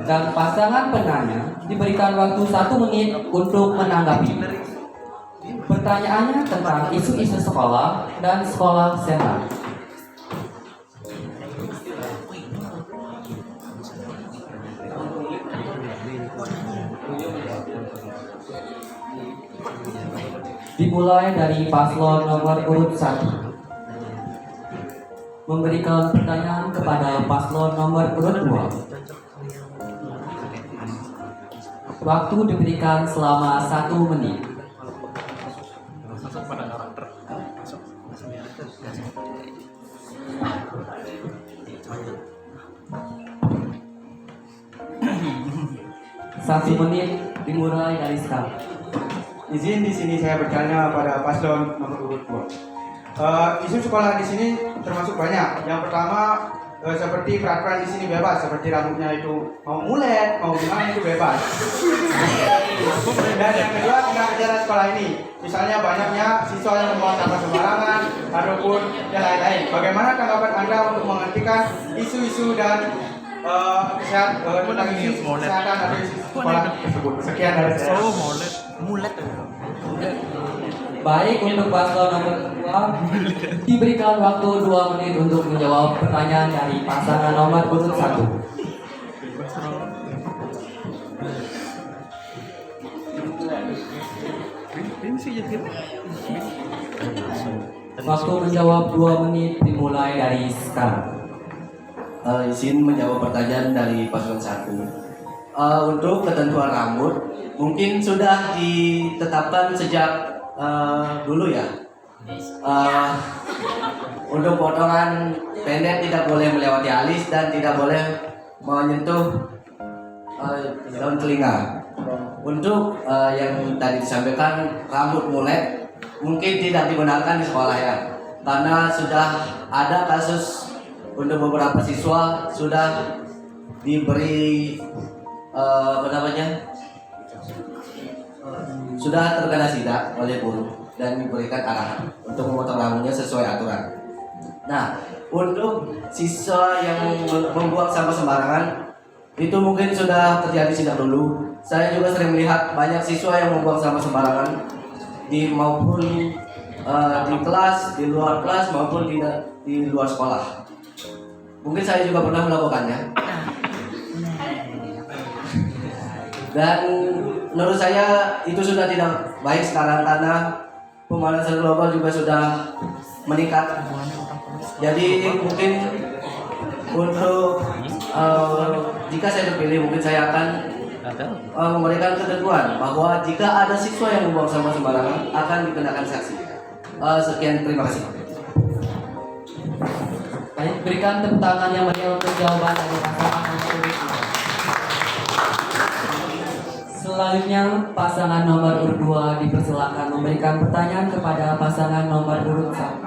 dan pasangan penanya diberikan waktu 1 menit untuk menanggapi. Pertanyaannya tentang isu-isu sekolah dan sekolah sehat. Dimulai dari paslon nomor urut 1. Memberikan pertanyaan kepada paslon nomor urut 2. Waktu diberikan selama 1 menit. Masuk pada karakter. Masuk. 1 menit dimulai dari sekarang. Izin di sini saya bertanya pada paslon nomor urut 2. Isu sekolah di sini termasuk banyak. Yang pertama seperti peraturan di sini bebas, seperti rambutnya itu mau mulet, mau gimana itu bebas. Dan yang kedua tentang ajaran sekolah ini, misalnya banyaknya siswa yang membuang sampah sembarangan ataupun yang lain-lain. Bagaimana tanggapan Anda untuk menghentikan isu-isu dan tentang isu kesehatan atau isu sekolah tersebut? Sekian dari saya. Oh, mulet. Baik, untuk paslon nomor 2 diberikan waktu 2 menit untuk menjawab pertanyaan dari pasangan nomor urut 1. Waktu menjawab 2 menit dimulai dari sekarang. Izin menjawab pertanyaan dari paslon 1. Untuk ketentuan rambut mungkin sudah ditetapkan sejak dulu ya. Untuk potongan pendek tidak boleh melewati alis dan tidak boleh menyentuh daun telinga. Untuk yang tadi disampaikan rambut mulet mungkin tidak dibenarkan di sekolah ya, karena sudah ada kasus untuk beberapa siswa sudah diberi sudah terkena sidak oleh guru. dan diberikan arahan untuk memotong rambutnya sesuai aturan. Nah, untuk siswa yang membuang sampah sembarangan itu mungkin sudah terjadi sejak dulu. Saya juga sering melihat banyak siswa yang membuang sampah sembarangan maupun di kelas, di luar kelas maupun di luar sekolah. Mungkin saya juga pernah melakukannya. Dan menurut saya itu sudah tidak baik sekarang karena pemanasan global juga sudah meningkat. Jadi mungkin untuk jika saya terpilih mungkin saya akan memberikan ketentuan bahwa jika ada siswa yang membuang sampah sembarangan akan dikenakan sanksi. Sekian, terima kasih. Baik, berikan tepuk tangan yang meriah untuk jawaban dari pasangan nomor urut 2. Selanjutnya pasangan nomor urut 2 dipersilakan memberikan pertanyaan kepada pasangan nomor urut 1.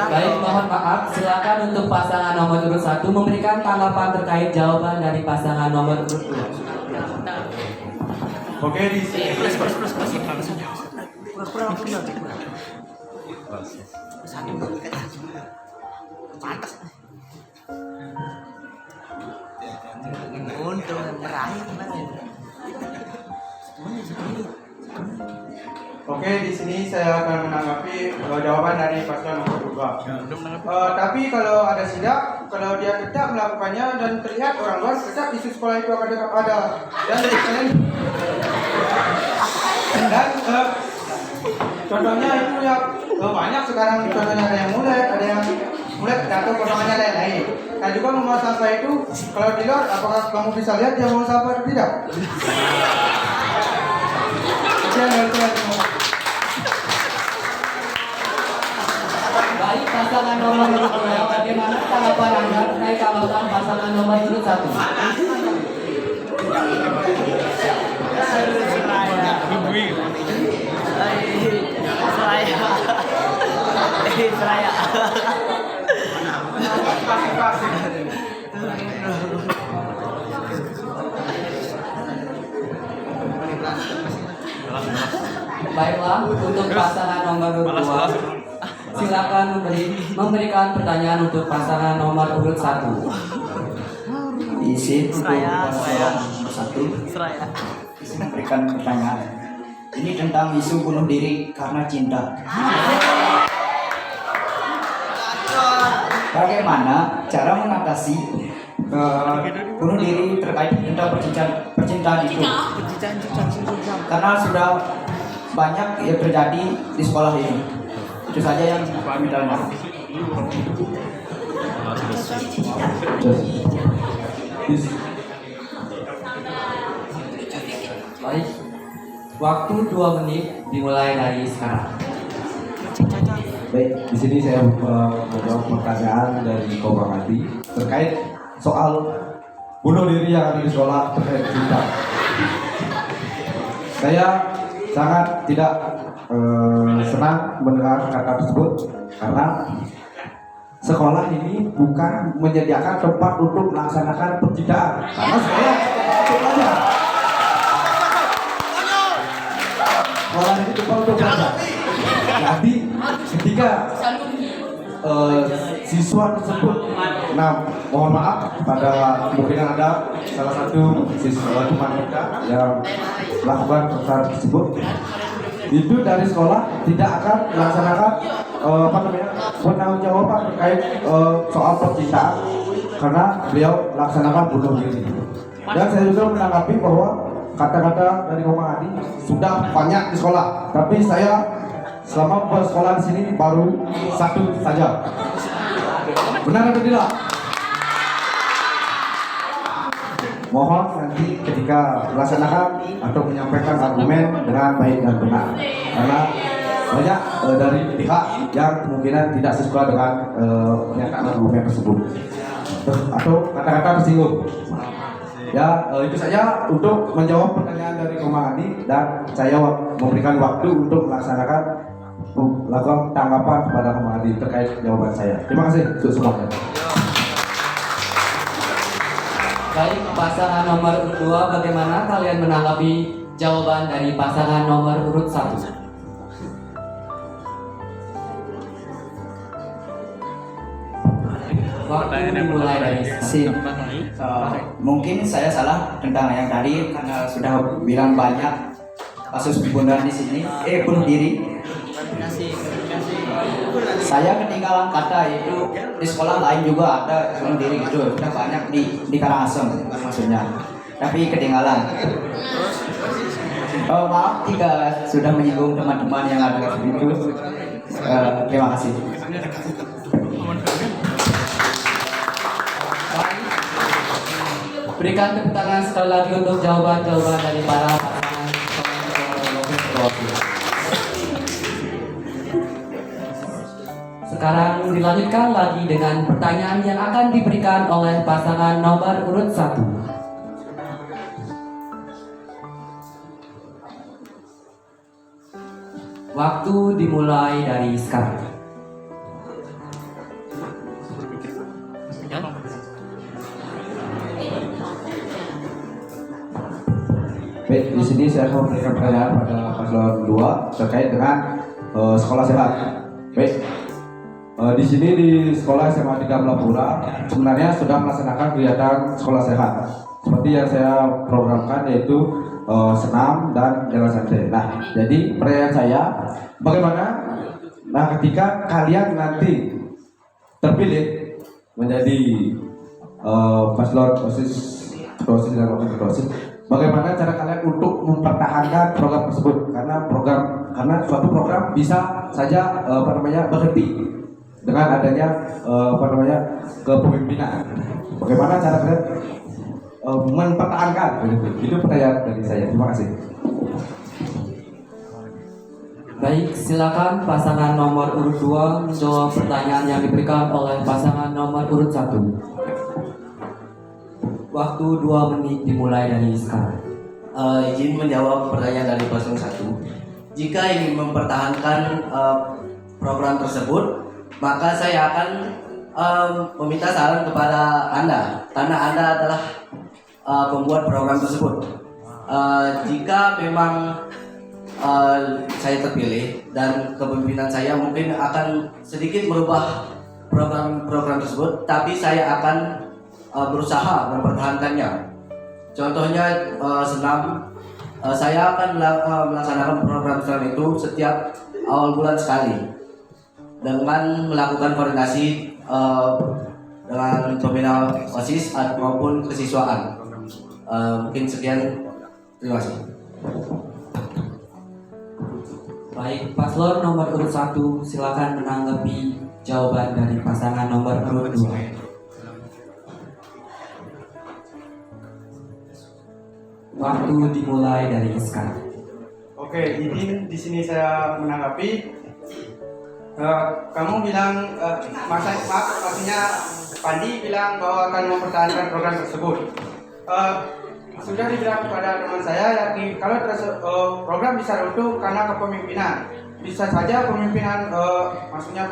Baik, mohon maaf. Silakan untuk pasangan nomor urut 1 memberikan tanggapan terkait jawaban dari pasangan nomor urut 2. Oke, di sini. Oke, di sini saya akan menanggapi jawaban dari paslon nomor 2. Tapi kalau ada sidak, kalau dia tetap melakukannya dan terlihat orang luar, tetap isu sekolah itu akan ada. Dan contohnya itu ya banyak sekarang, contohnya ada yang mulai atau potongannya lain-lain. Nah juga membuang sampah itu kalau di luar, apakah kamu bisa lihat dia membuang sampah atau tidak? Baik, pasangan nomor urut 2, bagaimana tanggapan Anda terkait jawaban pasangan nomor urut 1? Baiklah, untuk pasangan nomor urut 2, silakan memberikan pertanyaan untuk pasangan nomor urut 1. Izin untuk paslon nomor 1. Izin memberikan pertanyaan. Ini tentang isu bunuh diri karena cinta. Bagaimana cara mengatasi bunuh diri terkait tentang percintaan itu? Karena sudah banyak yang terjadi di sekolah ini. Itu saja yang kami tanya. Baik, waktu 2 menit dimulai dari sekarang. Baik, di sini saya menjawab pertanyaan dari Komang Adi terkait soal bunuh diri yang ada di sekolah terkait cinta. Saya sangat tidak senang mendengar kata tersebut karena sekolah ini bukan menyediakan tempat untuk melaksanakan percintaan. Karena sekolah ini tempat untuk belajar. Jadi ketika siswa tersebut, nah mohon maaf pada kemungkinan ada salah satu siswa teman kita yang melakukan perkara tersebut, itu dari sekolah tidak akan melaksanakan penanggung-jawaban terkait soal percintaan karena beliau melaksanakan bunuh diri. Dan saya juga menanggapi bahwa kata-kata dari Komang Adi sudah banyak di sekolah, tapi saya selama bersekolah di sini baru 1 saja. Benar atau tidak? Mohon nanti ketika melaksanakan atau menyampaikan argumen dengan baik dan benar, karena banyak dari pihak yang kemungkinan tidak sesuai dengan pernyataan argumen tersebut atau kata-kata tersinggung. Ya, itu saja untuk menjawab pertanyaan dari Komang Adi, dan saya memberikan waktu untuk melaksanakan lakukan tanggapan kepada pemerhati terkait jawaban saya. Terima kasih untuk semuanya. Baik, pasangan nomor urut 2, bagaimana kalian menanggapi jawaban dari pasangan nomor urut 1? Waktu dimulai dari Sip. Mungkin saya salah tentang yang tadi karena sudah bilang banyak kasus pembunuhan di sini, bunuh diri. Saya ketinggalan kata itu di sekolah lain juga ada bunuh diri gitu, sudah banyak di Karangasem maksudnya. Tapi ketinggalan. Maaf jika sudah menyinggung teman-teman yang ada di situ. Terima kasih. Berikan tepuk tangan sekali lagi untuk jawaban-jawaban dari para pasangan nomor. Sekarang dilanjutkan lagi dengan pertanyaan yang akan diberikan oleh pasangan nomor urut 1. Waktu dimulai dari sekarang. Baik, di sini saya akan memberikan pertanyaan pada paslon 2 terkait dengan sekolah sehat. Baik, di sini di sekolah SMA 3 Melapura sebenarnya sudah melaksanakan kegiatan sekolah sehat seperti yang saya programkan, yaitu senam dan jalan santai. Nah, jadi pertanyaan saya, bagaimana ketika kalian nanti terpilih menjadi paslon OSIS dan wakil OSIS, bagaimana cara kalian untuk mempertahankan program tersebut? Karena suatu program bisa saja berhenti dengan adanya kepemimpinan. Bagaimana cara kalian mempertahankan? Itu pertanyaan dari saya. Terima kasih. Baik, silakan pasangan nomor urut 2 menjawab pertanyaan yang diberikan oleh pasangan nomor urut 1. Waktu 2 menit dimulai dari sekarang. Izin menjawab pertanyaan dari paslon 1. Jika ingin mempertahankan program tersebut, maka saya akan meminta saran kepada Anda, karena Anda adalah pembuat program tersebut. Jika memang saya terpilih dan kepemimpinan saya mungkin akan sedikit merubah program tersebut, tapi saya akan berusaha mempertahankannya. Contohnya senam, saya akan melaksanakan program senam itu setiap awal bulan sekali dengan melakukan koordinasi dengan pembina OSIS maupun kesiswaan. Mungkin sekian, terima kasih. Baik, paslon nomor urut 1 silakan menanggapi jawaban dari pasangan nomor urut 2. Waktu dimulai dari sekarang. Oke, izin di sini saya menanggapi. Kamu bilang, maksudnya Pandi bilang bahwa akan mempertahankan program tersebut. Sudah dibilang kepada teman saya, kalau program bisa runtuh karena kepemimpinan. Bisa saja pemimpinan, maksudnya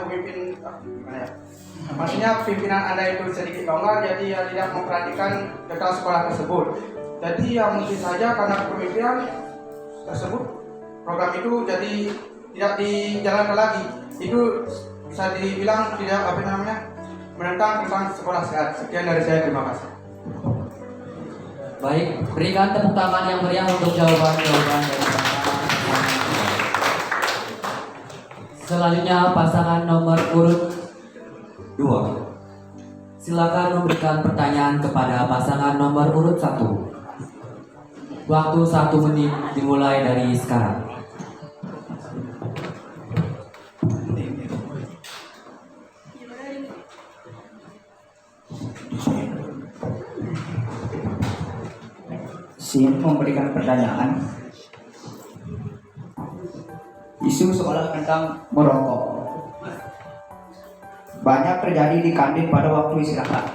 pimpinan Anda itu sedikit longgar, jadi ya tidak memperhatikan data sekolah tersebut. Jadi ya mungkin saja karena kepemimpinan tersebut program itu jadi tidak dijalankan lagi. Itu bisa dibilang tidak menentang tentang sekolah sehat. Sekian dari saya, terima kasih. Baik, berikan tepuk tangan yang meriah untuk jawaban-jawaban dari pasangan. Selanjutnya pasangan nomor urut 2. Silakan memberikan pertanyaan kepada pasangan nomor urut 1. Waktu 1 menit dimulai dari sekarang. Sin memberikan pertanyaan. Isu sekolah tentang merokok banyak terjadi di kantin pada waktu istirahat.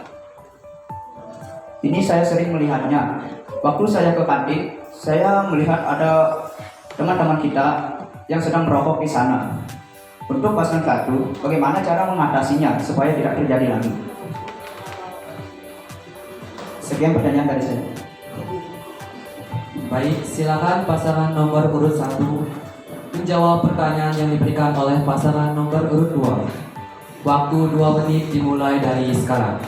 Ini saya sering melihatnya. Waktu saya ke kantin, saya melihat ada teman-teman kita yang sedang merokok di sana. Untuk paslon 1, bagaimana cara mengatasinya supaya tidak terjadi lagi? Sekian pertanyaan dari saya. Baik, silakan pasangan nomor urut 1 menjawab pertanyaan yang diberikan oleh pasangan nomor urut 2. Waktu 2 menit dimulai dari sekarang.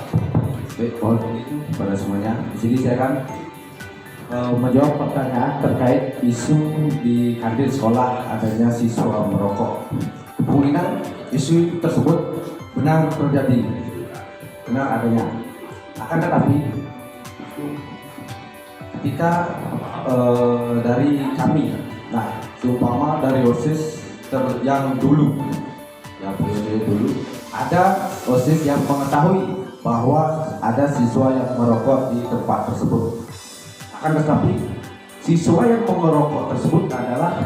Baik, mohon itu kepada semuanya. Di sini saya akan menjawab pertanyaan terkait isu di kantin sekolah adanya siswa merokok. Kemungkinan isu tersebut benar terjadi, benar adanya. Akan tetapi ketika dari kami, nah, seumpama dari OSIS yang dulu, ada OSIS yang mengetahui bahwa ada siswa yang merokok di tempat tersebut. Akan tetapi siswa yang merokok tersebut adalah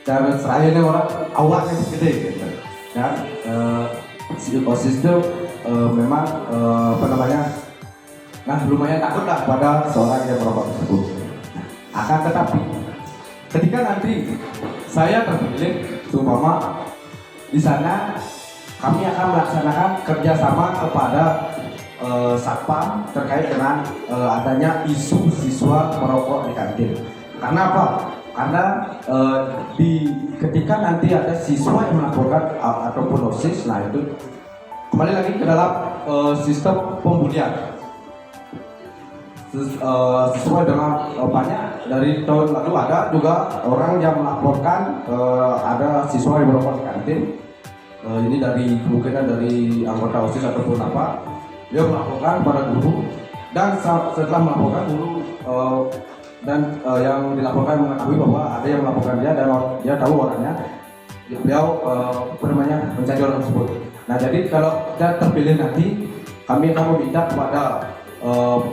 cara serayanya orang awalnya gede gitu. Dan si OSIS itu memang lumayan takut lah pada seorang yang merokok tersebut. Akan tetapi ketika nanti saya terpilih, seumpama di sana kami akan melaksanakan kerjasama kepada Satpam terkait dengan adanya isu siswa merokok di kantin. Karena apa? Karena ketika nanti ada siswa yang melaporkan ataupun OSIS, nah itu kembali lagi ke dalam sistem pembulian. Sesuai dengan banyak dari tahun lalu ada juga orang yang melaporkan ada siswa yang merokok di kantin. Ini dari kemungkinan dari anggota OSIS ataupun apa, dia melaporkan pada guru, dan setelah melaporkan guru dan yang dilaporkan mengetahui bahwa ada yang melaporkan dia dan dia tahu orangnya, beliau mencari orang tersebut. Nah, jadi kalau dia terpilih nanti, kami akan meminta kepada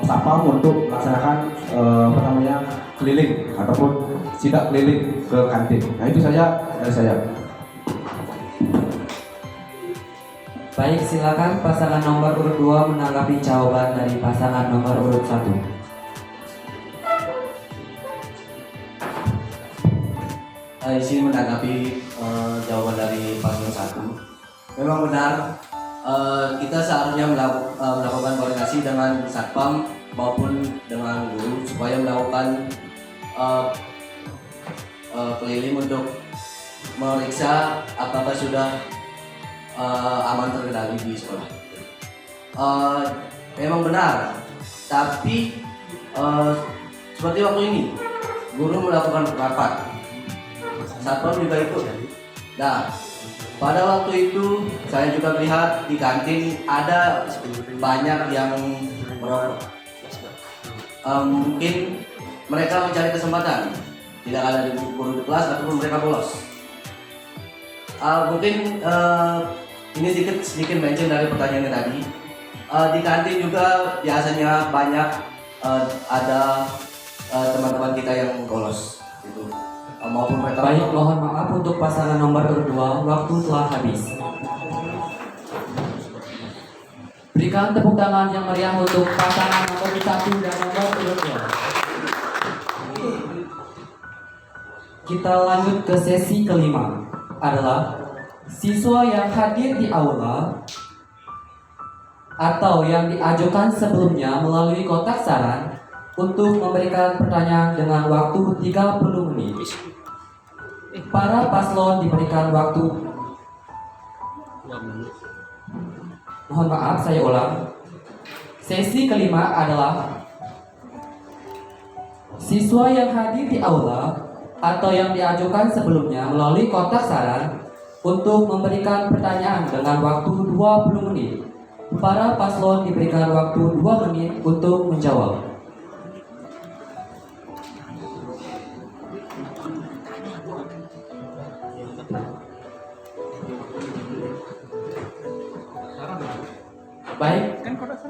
Satpam untuk melaksanakan keliling ataupun sidak keliling ke kantin. Nah, itu saja dari saya. Baik, silakan pasangan nomor urut 2 menanggapi jawaban dari pasangan nomor urut 1. Di sini menanggapi jawaban dari paslon 1. Memang benar, kita seharusnya melakukan koordinasi dengan Satpam maupun dengan guru supaya melakukan keliling untuk meriksa apakah sudah aman terkendali di sekolah. Memang benar, tapi seperti waktu ini guru melakukan rapat, Satpam juga ikut. Nah, pada waktu itu saya juga melihat di kantin ada banyak yang merokok. Mungkin mereka mencari kesempatan, tidak ada di guru di kelas ataupun mereka bolos. Mungkin ini sedikit mention dari pertanyaannya tadi. Di kantin juga biasanya banyak ada teman-teman kita yang bolos, gitu. Maupun mereka. Baik, mohon maaf untuk pasangan nomor urut 2, waktu telah habis. Berikan tepuk tangan yang meriah untuk pasangan nomor urut 1 dan nomor urut 2. Kita lanjut ke sesi kelima, adalah siswa yang hadir di aula atau yang diajukan sebelumnya melalui kotak saran untuk memberikan pertanyaan dengan waktu 30 menit. Para paslon diberikan waktu. Mohon maaf, saya ulang. Sesi kelima adalah siswa yang hadir di aula atau yang diajukan sebelumnya melalui kotak saran untuk memberikan pertanyaan dengan waktu 20 menit. Para paslon diberikan waktu 2 menit untuk menjawab. Baik,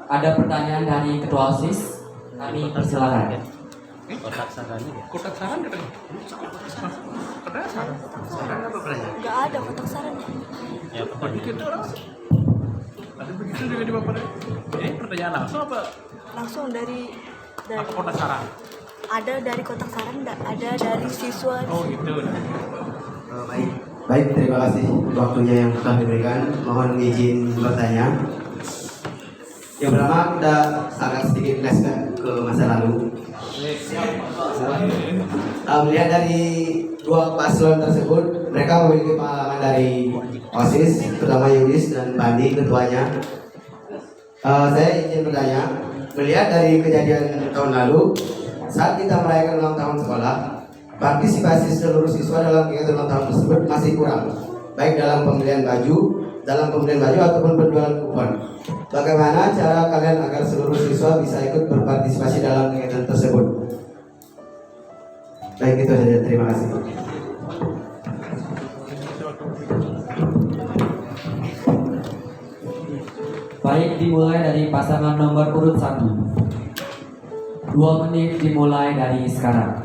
ada pertanyaan dari Ketua OSIS. Kami persilakan. Kotak sarannya ya? Kotak saran katanya. Kotak saran. Saran apa pertanyaan? Nggak ada kotak sarannya. Ya, pokoknya Begitu orang. Ada begitu juga di bapak. Ini pertanyaan langsung apa? Langsung dari Apa kotak saran? ada dari kotak saran, ada dari siswa. Oh gitu. Baik, terima kasih waktunya yang telah diberikan. Mohon izin bertanya. Yang pertama, kita sangat sedikit flashback ke masa lalu. Melihat dari dua paslon tersebut, mereka memiliki pengalaman dari OSIS, terutama Yulis dan Bandi ketuanya. Saya izin bertanya, melihat dari kejadian tahun lalu, saat kita merayakan ulang tahun sekolah, partisipasi seluruh siswa dalam kegiatan ulang tahun tersebut masih kurang, baik dalam pembelian baju ataupun penjualan kupon. Bagaimana cara kalian agar seluruh siswa bisa ikut berpartisipasi dalam kegiatan tersebut? Baik, itu saja. Terima kasih. Baik, dimulai dari pasangan nomor urut 1. 2 menit dimulai dari sekarang.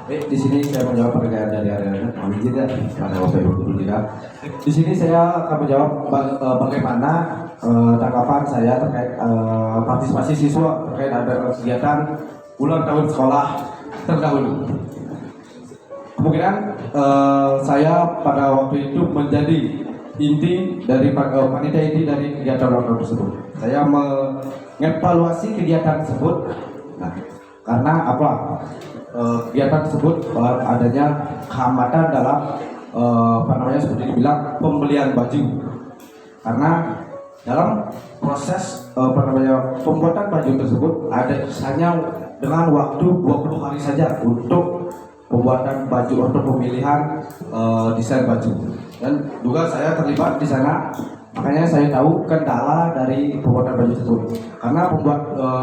Di sini saya menjawab pertanyaan dari Ariana. Mohon izin ya, pada waktu itu dulu tidak. Di sini saya akan menjawab bagaimana tanggapan saya terkait partisipasi siswa terkait ada kegiatan ulang tahun sekolah terdahulu. Kemungkinan saya pada waktu itu menjadi inti dari panitia inti dari kegiatan ulang tahun tersebut. Saya mengevaluasi kegiatan tersebut. Nah, karena apa? Kegiatan tersebut adanya hambatan dalam seperti dibilang pembelian baju, karena dalam proses pembuatan baju tersebut ada hanya dengan waktu 20 hari saja untuk pembuatan baju, untuk pemilihan desain baju, dan juga saya terlibat di sana. Makanya saya tahu kendala dari pembuatan baju tersebut, karena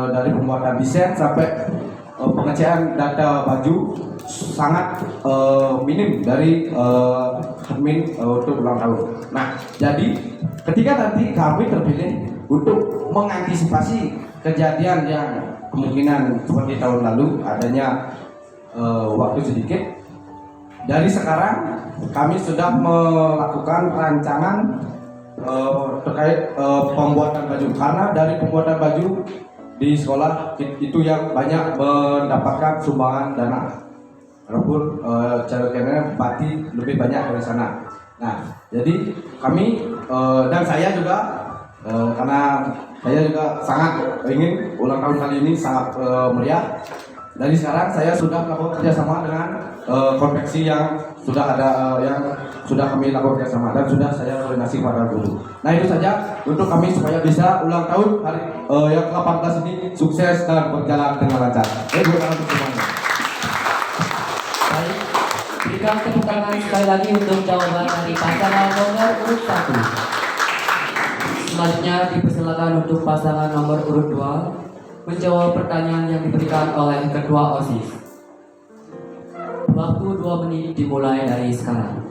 dari pembuatan desain sampai pengecekan data baju sangat minim dari admin untuk ulang tahun. Nah, jadi ketika nanti kami terpilih untuk mengantisipasi kejadian yang kemungkinan seperti tahun lalu adanya waktu sedikit, dari sekarang kami sudah melakukan rancangan terkait pembuatan baju, karena dari pembuatan baju di sekolah itu yang banyak mendapatkan sumbangan dana, walaupun caranya Bati lebih banyak dari sana. Nah, jadi kami dan saya juga karena saya juga sangat ingin ulang tahun kali ini sangat meriah. Dari sekarang saya sudah melakukan kerjasama dengan konveksi yang sudah ada, yang sudah kami lakukan kerjasama dan sudah saya koordinasi kepada guru. Nah, itu saja untuk kami supaya bisa ulang tahun hari yang ke-18 ini sukses dan berjalan dengan lancar. Untuk semuanya. Baik, berikan tepuk tangan sekali lagi untuk jawaban dari pasangan nomor urut 1. Selanjutnya dipersilakan untuk pasangan nomor urut 2 menjawab pertanyaan yang diberikan oleh Ketua OSIS. Waktu 2 menit dimulai dari sekarang.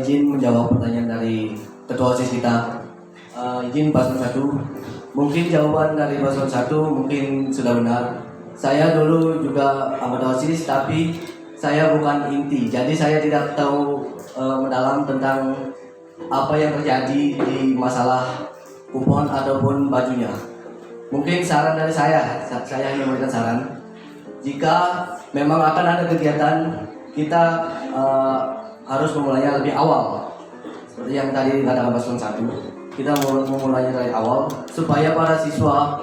Izin menjawab pertanyaan dari Ketua OSIS kita. Izin paslon 1. Mungkin jawaban dari paslon 1 mungkin sudah benar. Saya dulu juga anggota OSIS, tapi saya bukan inti. Jadi saya tidak tahu mendalam tentang apa yang terjadi di masalah kupon ataupun bajunya. Mungkin saran dari saya hanya memberikan saran. Jika memang akan ada kegiatan, kita harus memulainya lebih awal. Seperti yang tadi dikatakan paslon 1, kita memulainya dari awal supaya para siswa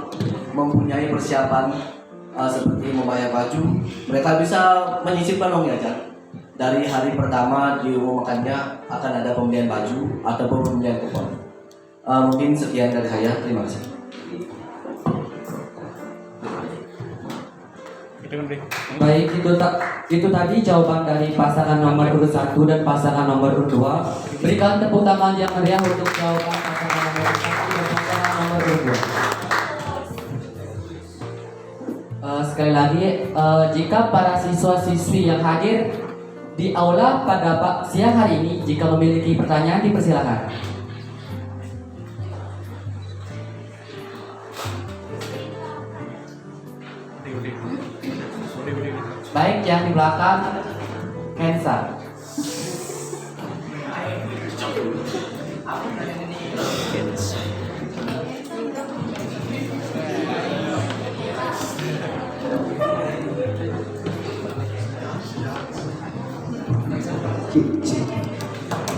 mempunyai persiapan seperti membayar baju. Mereka bisa menyisipkan uangnya aja. Dari hari pertama diumumkannya akan ada pembelian baju ataupun pembelian kupon. Mungkin sekian dari saya. Terima kasih. Baik, itu tadi jawaban dari pasangan nomor urut 1 dan pasangan nomor urut 2. Berikan tepuk tangan yang meriah untuk jawaban pasangan nomor urut 1 dan pasangan nomor urut 2. Sekali lagi, jika para siswa-siswi yang hadir di aula pada siang hari ini, jika memiliki pertanyaan dipersilakan. Baik, yang di belakang Kensa.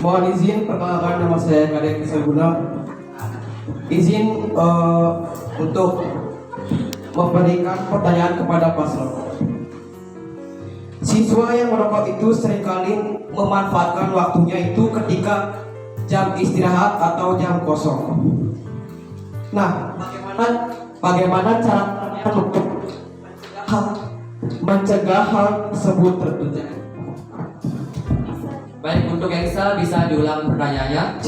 Mohon izin perkenalkan, nama saya Kadek Kisaguna. Izin untuk memberikan pertanyaan kepada paslon. Siswa yang merokok itu seringkali memanfaatkan waktunya itu ketika jam istirahat atau jam kosong. Nah, bagaimana cara untuk mencegah hal tersebut terjadi? Baik, untuk Eksa bisa diulang pertanyaannya.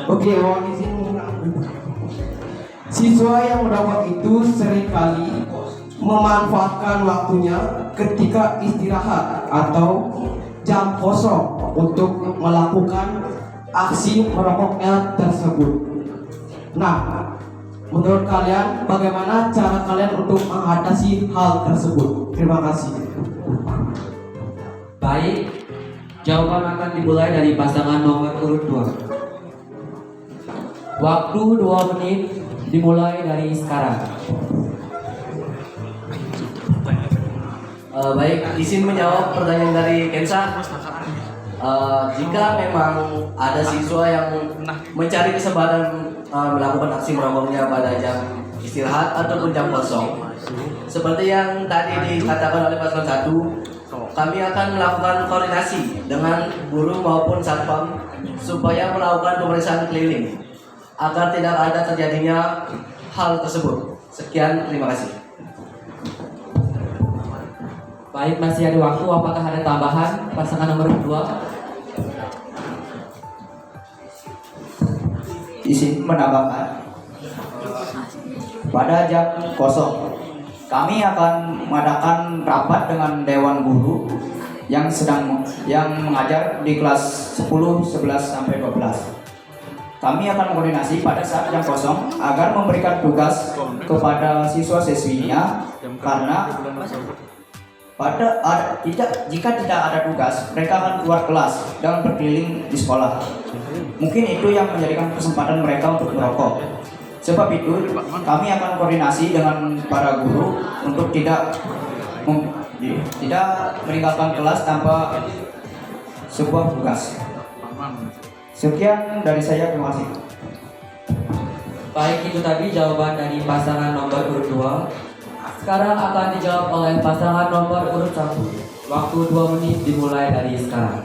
Oke, mohon izin mengulang. Siswa yang merokok itu seringkali memanfaatkan waktunya ketika istirahat atau jam kosong untuk melakukan aksi merokoknya tersebut. Nah, menurut kalian bagaimana cara kalian untuk mengatasi hal tersebut? Terima kasih. Baik, jawaban akan dimulai dari pasangan nomor urut 2. Waktu 2 menit dimulai dari sekarang. Baik, izin menjawab pertanyaan dari Kensa. Jika memang ada siswa yang mencari kesempatan melakukan aksi merokoknya pada jam istirahat ataupun jam kosong, seperti yang tadi dikatakan oleh paslon 1, kami akan melakukan koordinasi dengan guru maupun satpam supaya melakukan pemeriksaan keliling agar tidak ada terjadinya hal tersebut. Sekian, terima kasih. Baik, masih ada waktu. Apakah ada tambahan pasangan nomor 2? Izin menambahkan, pada jam kosong kami akan mengadakan rapat dengan Dewan Guru yang mengajar di kelas 10, 11 sampai 12. Kami akan koordinasi pada saat jam kosong agar memberikan tugas kepada siswa-siswinya, karena jika tidak ada tugas, mereka akan keluar kelas dan berkeliling di sekolah. Mungkin itu yang menjadikan kesempatan mereka untuk merokok. Sebab itu, kami akan koordinasi dengan para guru untuk tidak meninggalkan kelas tanpa sebuah tugas. Sekian dari saya, terima kasih. Baik, itu tadi jawaban dari pasangan nomor urut 2. Sekarang akan dijawab oleh pasangan nomor urut 1. Waktu 2 menit dimulai dari sekarang.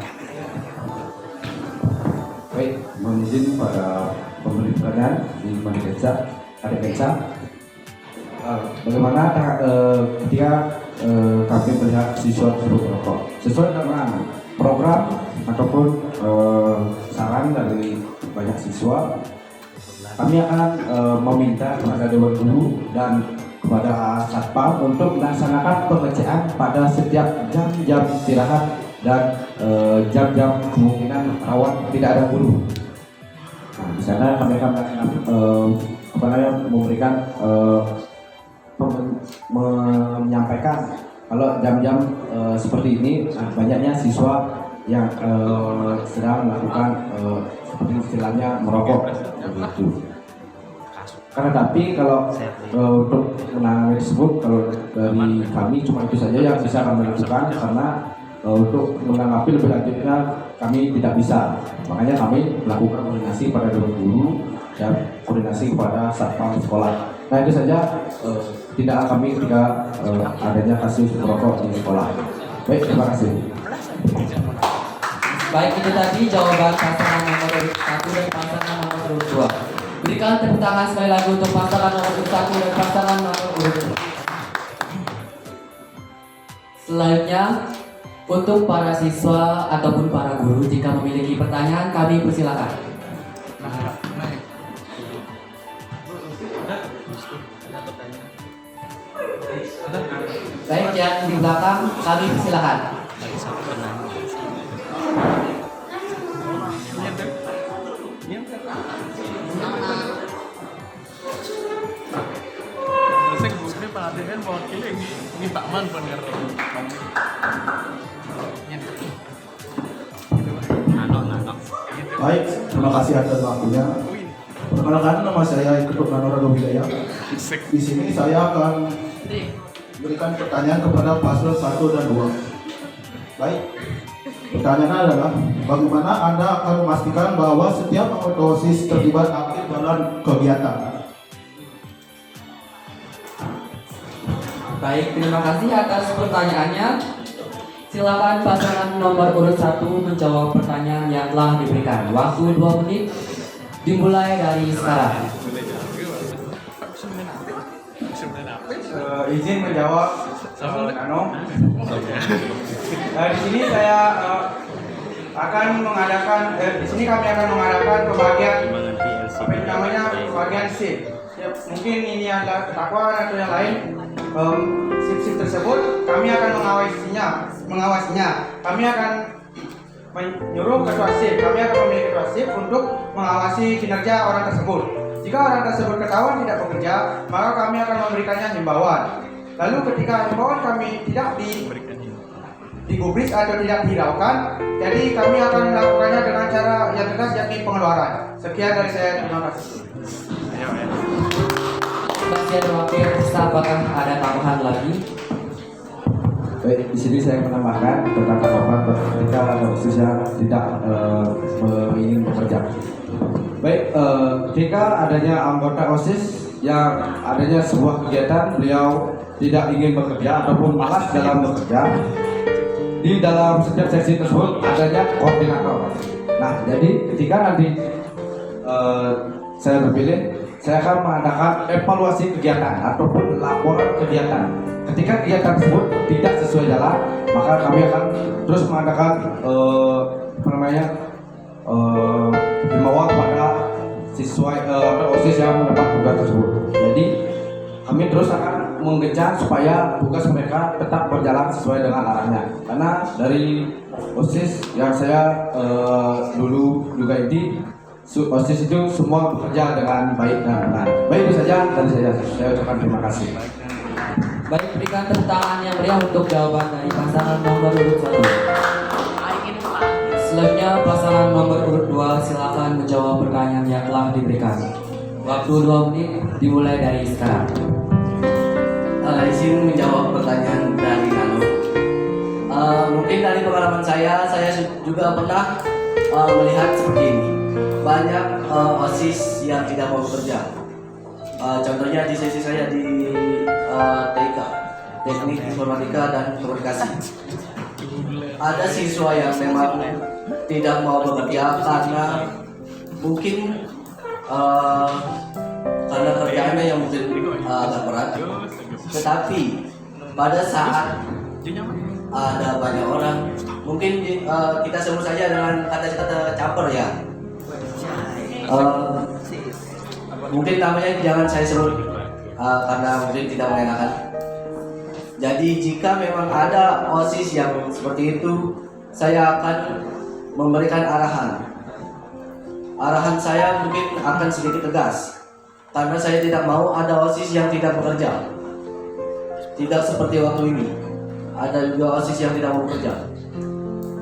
Baik, mohon izin pada pemberi pertanyaan di Manikeca, ada Keca. Bagaimana ketika kami melihat siswa tersebut merokok sesuai dengan program ataupun saran dari banyak siswa, kami akan meminta kepada Dewan Guru dan kepada satpam untuk melaksanakan pengecekan pada setiap jam-jam istirahat dan jam-jam kemungkinan rawan tidak ada guru. Nah, di sana kami akan memberikan menyampaikan kalau jam-jam seperti ini banyaknya siswa yang sedang melakukan seperti istilahnya merokok begitu. Karena tapi kalau untuk menangani tersebut, kalau dari kami cuma itu saja yang bisa kami lakukan, karena untuk menanggapi lebih lanjutnya kami tidak bisa. Makanya kami melakukan koordinasi pada Dewan Guru dan koordinasi kepada satpam sekolah. Nah, itu saja tindakan kami ketika adanya kasus merokok di sekolah. Baik, terima kasih. Baik, itu tadi jawaban pasangan nomor urut 1 dan pasangan nomor urut 2. Berikan tepuk tangan sekali lagi untuk pasangan nomor urut 1 dan pasangan nomor urut 2. Selanjutnya, untuk para siswa ataupun para guru, jika memiliki pertanyaan, kami persilakan. Baik, yang di belakang, kami persilakan. Perhatikan bahwa ini Pak Man benar. Baik, terima kasih atas waktunya. Perkenalkan, nama saya Ketut Manora Wijaya. Di sini saya akan berikan pertanyaan kepada paslon 1 dan 2. Baik. Pertanyaannya adalah, bagaimana Anda akan memastikan bahwa setiap anggota OSIS terlibat aktif dalam kegiatan? Baik, terima kasih atas pertanyaannya. Silakan pasangan nomor urut 1 menjawab pertanyaan yang telah diberikan. Waktu 2 menit dimulai dari sekarang. Izin menjawab, Nano. Di sini saya akan mengadakan, di sini kami akan mengadakan pembagian apa itu namanya, pembagian shift. Ya, mungkin ini adalah ketakwaan atau yang lain. Shift tersebut kami akan mengawasinya. Kami akan menyuruh ketua shift, kami akan memilih ketua shift untuk mengawasi kinerja orang tersebut. Jika orang tersebut ketahuan tidak bekerja, maka kami akan memberikannya himbauan. Lalu ketika himbauan kami tidak digubris atau tidak dihiraukan, jadi kami akan melakukannya dengan cara yang tegas, yakni pengeluaran. Sekian dari saya, terima kasih. Masih ada waktu yang sisa, apakah ada tambahan lagi? Baik, di sini saya menambahkan tentang tanggapan ketika ada OSIS yang tidak ingin bekerja. Baik, ketika adanya anggota OSIS yang adanya sebuah kegiatan beliau tidak ingin bekerja ataupun malas dalam bekerja, di dalam setiap sesi tersebut adanya koordinator. Nah, jadi ketika nanti saya terpilih, saya akan mengadakan evaluasi kegiatan ataupun laporan kegiatan. Ketika kegiatan tersebut tidak sesuai jalan, maka kami akan terus mengadakan himbauan kepada siswa atau OSIS yang mendapat tugas tersebut. Jadi kami terus akan mengejar supaya tugas mereka tetap berjalan sesuai dengan arahnya. Karena dari OSIS yang saya dulu juga OSIS itu semua bekerja dengan baik dan benar. Baik, itu saja dari saya ucapkan terima kasih. Baik, berikan tepuk tangan yang meriah untuk jawaban dari pasangan nomor urut 1. Selanjutnya pasangan nomor urut 2 silakan menjawab pertanyaan yang telah diberikan. Waktu 2 menit dimulai dari sekarang. Izin menjawab pertanyaan dari Nano. Mungkin dari pengalaman saya juga pernah melihat seperti ini. Banyak OSIS yang tidak mau bekerja. Contohnya di sesi saya di TIK, Teknik Informatika dan Komunikasi. Ada siswa yang memang tidak mau bekerja karena mungkin karena kerjaannya yang mungkin agak berat. Tetapi pada saat ada banyak orang, mungkin kita sebut saja dengan kata-kata caper ya. Mungkin namanya jangan saya sebut karena mungkin tidak mengenakan. Jadi jika memang ada OSIS yang seperti itu, saya akan memberikan arahan. Arahan saya mungkin akan sedikit tegas, karena saya tidak mau ada OSIS yang tidak bekerja. Tidak seperti waktu ini, ada juga OSIS yang tidak mau bekerja.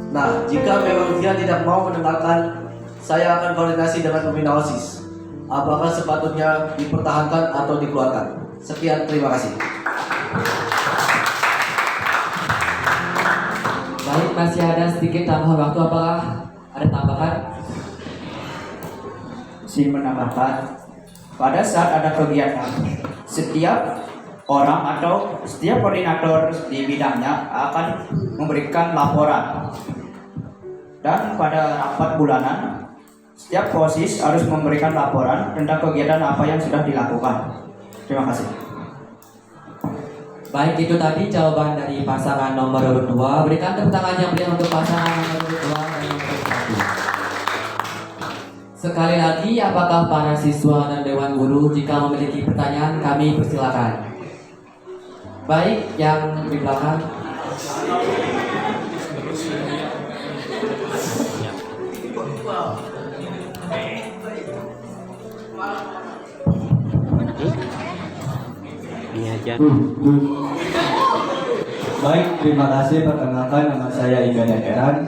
Nah, jika memang dia tidak mau mendengarkan, saya akan koordinasi dengan pembina OSIS. Apakah sepatutnya dipertahankan atau dikeluarkan? Sekian, terima kasih. Baik, masih ada sedikit tambahan waktu, apakah ada tambahan? Saya menambahkan, pada saat ada kegiatan, setiap orang atau setiap koordinator di bidangnya akan memberikan laporan. Dan pada rapat bulanan, setiap OSIS harus memberikan laporan tentang kegiatan apa yang sudah dilakukan. Terima kasih. Baik, itu tadi jawaban dari pasangan nomor urut 2. Berikan tepuk tangan yang meriah untuk pasangan nomor urut 2 dan nomor urut 1. Sekali lagi, apakah para siswa dan Dewan Guru jika memiliki pertanyaan kami persilakan. Baik, yang di belakang. Ini aja. Baik, terima kasih. Perkenalkan, nama saya Iga Eran.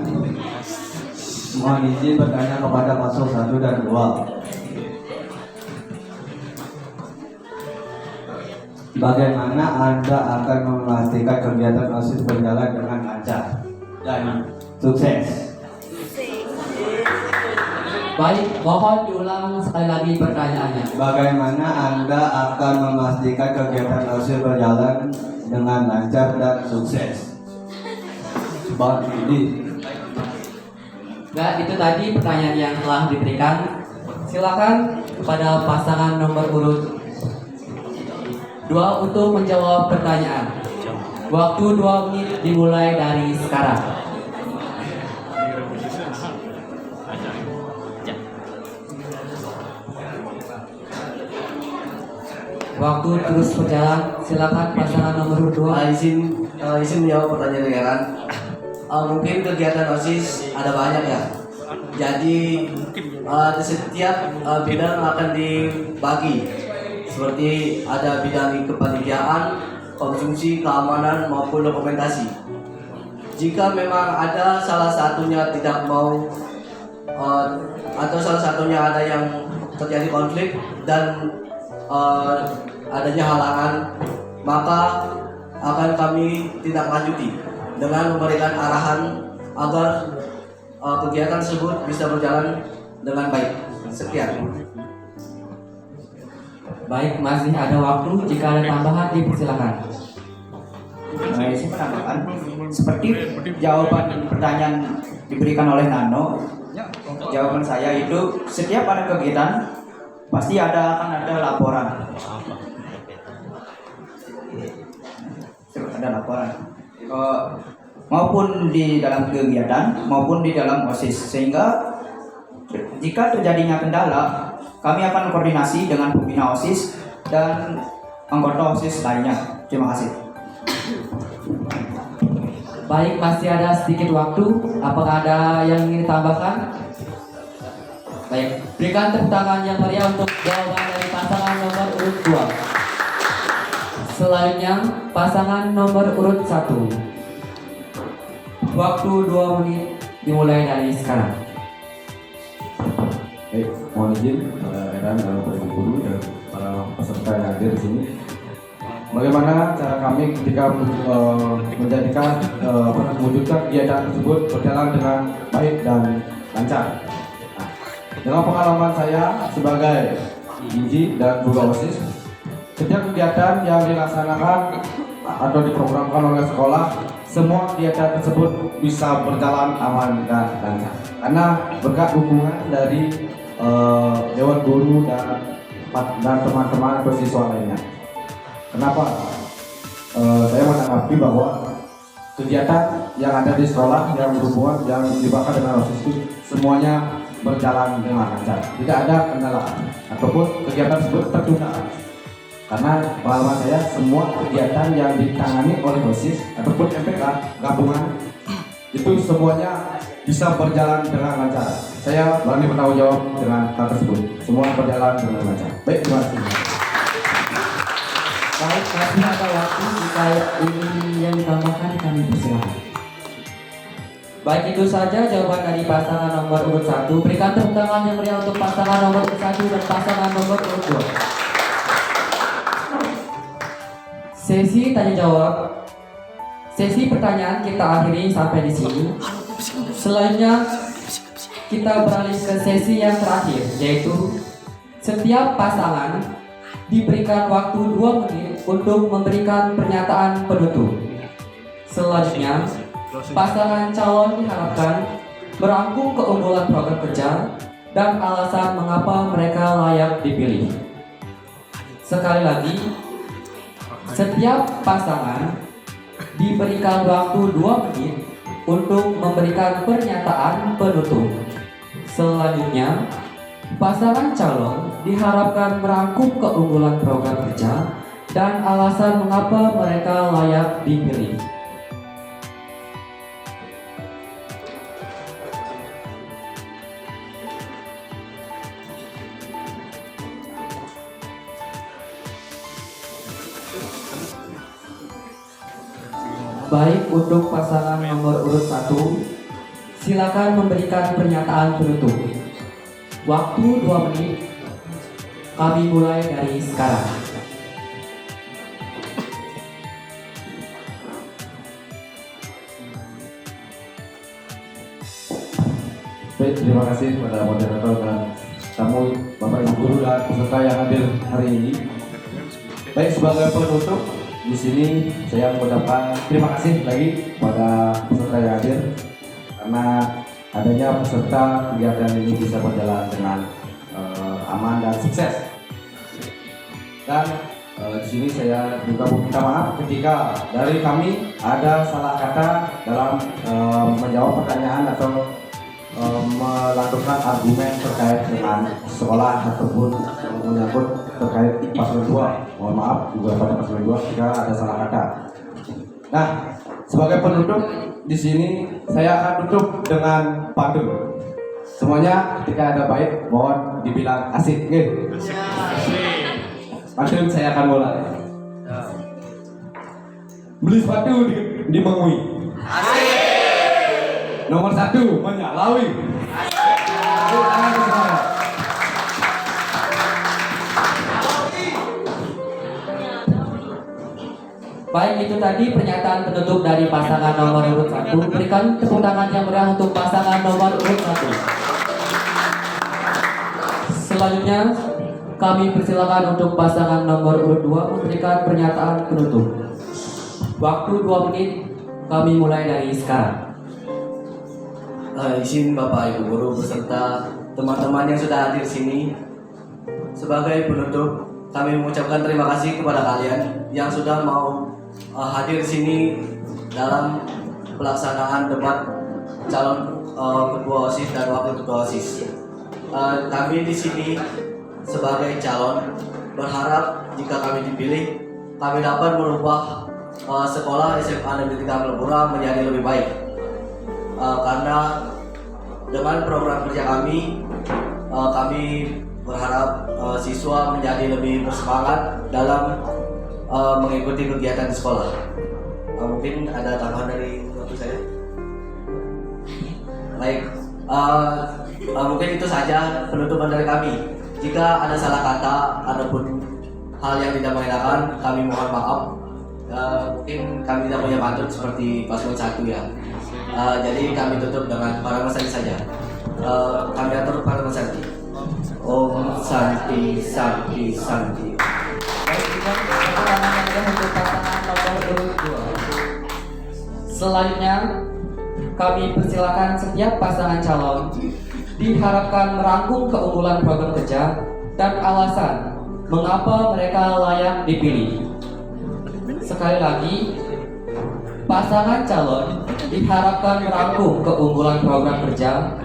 Mohon izin bertanya kepada paslon 1 dan 2. bagaimana Anda akan memastikan kegiatan OSIS berjalan dengan lancar dan sukses? Baik, mohon diulang sekali lagi pertanyaannya. Bagaimana Anda akan memastikan kegiatan OSIS berjalan dengan lancar dan sukses? Bang Didi. Nah, itu tadi pertanyaan yang telah diberikan. Silakan kepada pasangan nomor urut 2 untuk menjawab pertanyaan. Waktu 2 menit dimulai dari sekarang. Waktu terus berjalan. Silakan pasangan nomor 2. Izin menjawab pertanyaan Heran. Mungkin kegiatan OSIS ada banyak ya. Jadi di setiap bidang akan dibagi. Seperti ada bidang kepanitiaan, konsumsi, keamanan maupun dokumentasi. Jika memang ada salah satunya tidak mau atau salah satunya ada yang terjadi konflik dan adanya halangan, maka akan kami tindak lanjuti dengan memberikan arahan agar kegiatan tersebut bisa berjalan dengan baik. Sekian. Baik, masih ada waktu. Jika ada tambahan dipersilakan. Saya menambahkan seperti jawaban pertanyaan diberikan oleh Nano. Jawaban saya itu setiap ada kegiatan pasti akan ada laporan. Ada laporan. Maupun di dalam kegiatan maupun di dalam OSIS, sehingga jika terjadinya kendala kami akan koordinasi dengan pembina OSIS dan anggota OSIS lainnya. Terima kasih. Baik, masih ada sedikit waktu. Apakah ada yang ingin ditambahkan? Baik, berikan tepuk tangan yang meriah untuk jawaban dari pasangan nomor urut 2. Selanjutnya pasangan nomor urut 1. Waktu 2 menit dimulai dari sekarang. Baik, mohon izin para Heran dan para ibu guru dan para peserta yang hadir di sini. Bagaimana cara kami ketika menjadikan mewujudkan kegiatan tersebut berjalan dengan baik dan lancar? Nah, dengan pengalaman saya sebagai INJI dan guru OSIS, setiap kegiatan yang dilaksanakan atau diprogramkan oleh sekolah, semua kegiatan tersebut bisa berjalan aman dan lancar karena berkat dukungan dari dewan guru dan teman-teman atau siswa lainnya. Kenapa? Saya menanggapi bahwa kegiatan yang ada di sekolah yang berhubungan yang dibakar dengan OSIS itu semuanya berjalan dengan lancar, tidak ada kendala ataupun kegiatan tersebut tertunda. Karena pengalaman saya, semua kegiatan yang ditangani oleh OSIS ataupun MPK gabungan itu semuanya bisa berjalan dengan lancar. Saya berani bertanggung jawab dengan hal tersebut. Semua berjalan dengan lancar. Baik, terima kasih. Baik, masih ada waktu. Jika ingin yang ditambahkan kami persilakan. Baik, itu saja jawaban dari pasangan nomor urut 1. Berikan tepuk tangan yang meriah untuk pasangan nomor urut 1 dan pasangan nomor urut 2. Sesi tanya jawab, sesi pertanyaan kita akhiri sampai di sini. Selanjutnya kita beralih ke sesi yang terakhir, yaitu setiap pasangan diberikan waktu 2 menit untuk memberikan pernyataan penutup. Selanjutnya, pasangan calon diharapkan merangkum keunggulan program kerja dan alasan mengapa mereka layak dipilih. Sekali lagi, setiap pasangan diberikan waktu 2 menit untuk memberikan pernyataan penutup. Selanjutnya, pasangan calon diharapkan merangkum keunggulan program kerja dan alasan mengapa mereka layak dipilih. Baik, untuk pasangan nomor urut 1, silakan memberikan pernyataan penutup. Waktu 2 menit. Kami mulai dari sekarang. Baik, terima kasih kepada moderator dan tamu Bapak Ibu Guru dan peserta yang hadir hari ini. Baik, sebagai penutup di sini saya mengucapkan terima kasih lagi kepada peserta yang hadir karena adanya peserta kegiatan ini bisa berjalan dengan aman dan sukses. Dan di sini saya juga meminta maaf ketika dari kami ada salah kata dalam menjawab pertanyaan atau melakukan argumen terkait dengan sekolah ataupun menyangkut terkait paslon 2. Mohon maaf juga pada paslon 2 jika ada salah kata. Nah, sebagai penutup di sini saya akan tutup dengan pantun. Semuanya ketika ada baik mohon dibilang asik, nggih. Pantun saya akan mulai. Beli sepatu di Mengui. Asik. Nomor 1 menyalawi. Baik, itu tadi pernyataan penutup dari pasangan nomor urut 1. Berikan tepuk tangan yang meriah untuk pasangan nomor urut 1. Selanjutnya kami persilakan untuk pasangan nomor urut 2 memberikan pernyataan penutup. Waktu 2 menit, kami mulai dari sekarang. Izin Bapak Ibu Guru beserta teman-teman yang sudah hadir sini. Sebagai penutup, kami mengucapkan terima kasih kepada kalian yang sudah mau hadir di sini dalam pelaksanaan debat calon ketua OSIS dan wakil ketua OSIS. Kami di sini sebagai calon berharap jika kami dipilih, kami dapat merubah sekolah SMA Negeri 3 Melpura menjadi lebih baik. Karena dengan program kerja kami berharap siswa menjadi lebih bersemangat dalam mengikuti kegiatan di sekolah. Mungkin ada tambahan dari waktu saya. Baik, mungkin itu saja penutupan dari kami. Jika ada salah kata ataupun hal yang tidak mengenakan, kami mohon maaf. Mungkin kami tidak punya pantun seperti paslon 1 ya. Jadi kami tutup dengan para Santi saja. Kami atur para Santi. Om Santi Santi Santi. Baik, tepuk tangan yang meriah untuk pasangan nomor urut 2. Selanjutnya kami persilakan setiap pasangan calon diharapkan merangkum keunggulan program kerja dan alasan mengapa mereka layak dipilih. Sekali lagi, pasangan calon diharapkan merangkum keunggulan program kerja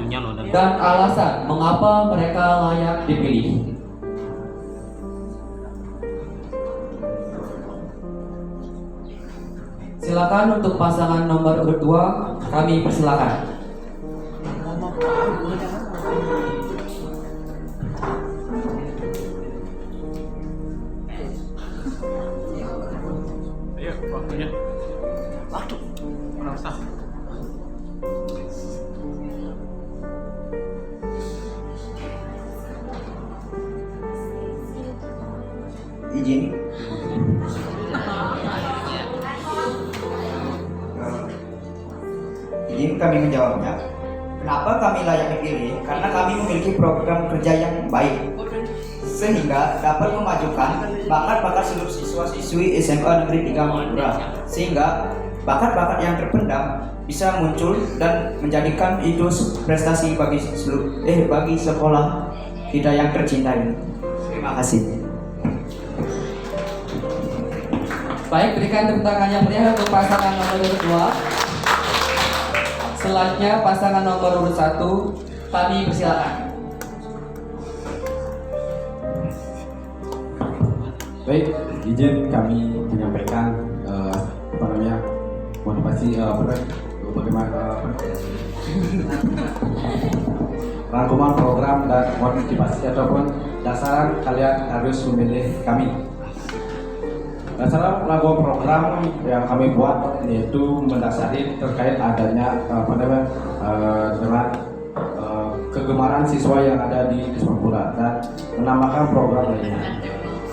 dan alasan mengapa mereka layak dipilih. Silakan untuk pasangan nomor urut 2, kami persilakan. Ayo, waktunya. Waktu. Mana Ustaz? Izin. Izin kami menjawabnya. Kenapa kami layak dipilih? Karena kami memiliki program kerja yang baik, sehingga dapat memajukan bakat-bakat seluruh siswa-siswi SMA Negeri 3 Melpura, sehingga bakat-bakat yang terpendam bisa muncul dan menjadikan itu prestasi bagi sekolah kita yang tercinta ini. Terima kasih. Baik, berikan tepuk tangan yang meriah untuk pasangan nomor urut 2. Selanjutnya pasangan nomor urut 1, kami persilakan. Baik, izin kami menyampaikan motivasi bagaimana rangkuman program dan motivasi ataupun dasar kalian harus memilih kami. Dasar rangkuman program yang kami buat yaitu mendasari terkait adanya dengan kegemaran siswa yang ada di Melpura dan menambahkan program lainnya.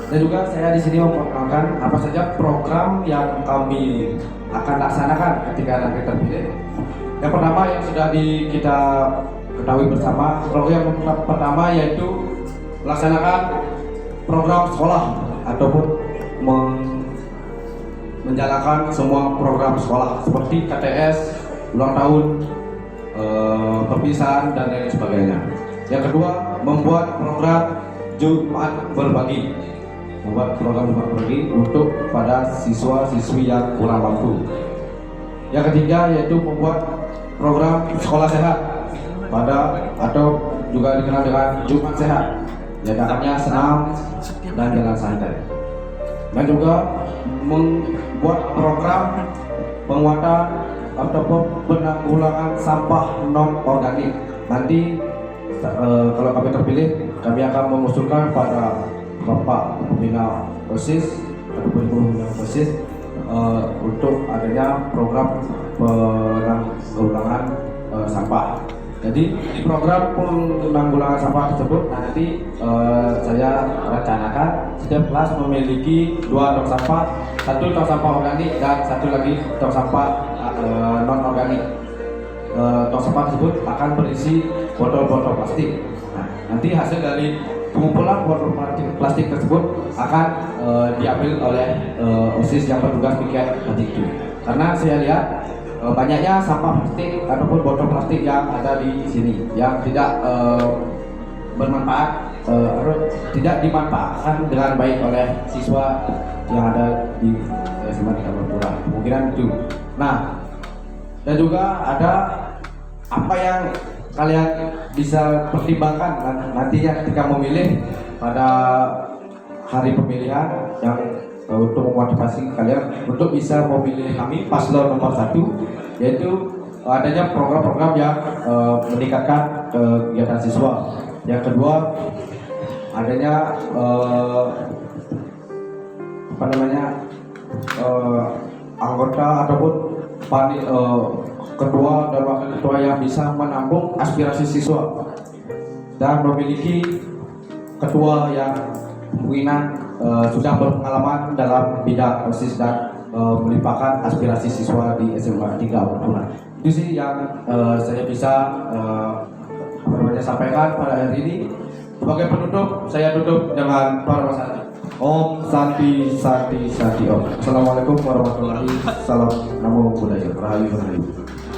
Dan juga saya di sini memperkenalkan apa saja program yang kami akan laksanakan ketika nanti terpilih. Yang pertama yang sudah kita ketahui bersama, program yang pertama yaitu melaksanakan program sekolah ataupun menjalankan semua program sekolah seperti KTS, ulang tahun, perpisahan dan lain sebagainya. Yang kedua, membuat program Jumat berbagi, untuk pada siswa-siswi yang kurang mampu. Yang ketiga yaitu membuat program sekolah sehat atau juga dikenal dengan Jumat sehat, yang senam dan jalan santai. Dan juga membuat program penguatan ataupun penanggulangan sampah non organik. Nanti kalau kami terpilih, kami akan mengusulkan pada Bapak Pembina OSIS ataupun Ibu Pembina OSIS untuk adanya program penanggulangan sampah. Jadi di program penanggulangan sampah tersebut nanti saya rencanakan setiap kelas memiliki 2 tong sampah, 1 tong sampah organik dan 1 lagi tong sampah non organik. Tong sampah tersebut akan berisi botol-botol plastik. Nah, nanti hasil dari pengumpulan botol plastik tersebut akan diambil oleh OSIS yang bertugas piket nanti itu. Karena saya lihat banyaknya sampah plastik ataupun botol plastik yang ada di sini yang tidak bermanfaat atau tidak dimanfaatkan dengan baik oleh siswa yang ada di SMA Martapura. Kemungkinan itu. Nah, dan juga ada apa yang kalian bisa pertimbangkan nantinya ketika memilih pada hari pemilihan yang untuk memotivasi kalian untuk bisa memilih kami paslon nomor 1, yaitu adanya program-program yang meningkatkan kegiatan siswa. Yang kedua, adanya anggota ataupun ketua dan wakil ketua yang bisa menampung aspirasi siswa dan memiliki ketua yang kemungkinan sudah berpengalaman dalam bidang OSIS dan melimpahkan aspirasi siswa di SMA 3 Martapura. Itu sih yang saya bisa sampaikan pada hari ini. Sebagai penutup, saya tutup dengan Parama Santi. Om Santi Santi Santi Om. Assalamualaikum warahmatullahi wabarakatuh. Salam Namo Buddhaya. Rahayu Rahayu.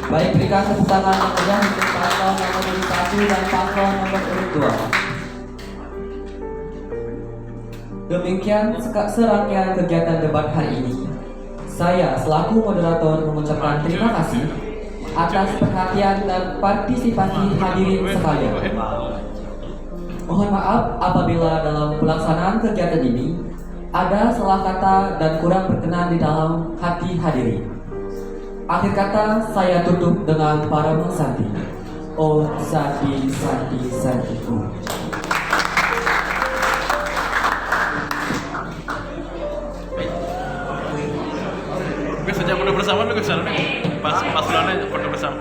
Baik, berikan tepuk tangan yang meriah untuk paslon nomor urut 1 dan paslon nomor urut 2. Demikian serangkaian kegiatan debat hari ini. Saya selaku moderator mengucapkan terima kasih atas perhatian dan partisipasi hadirin sekalian. Mohon maaf apabila dalam pelaksanaan kegiatan ini ada salah kata dan kurang berkenan di dalam hati hadirin. Akhir kata saya tutup dengan Parama Santi. Om Santi Santi Santi Om. Oke, sejak foto bersama, paslonnya foto bersama.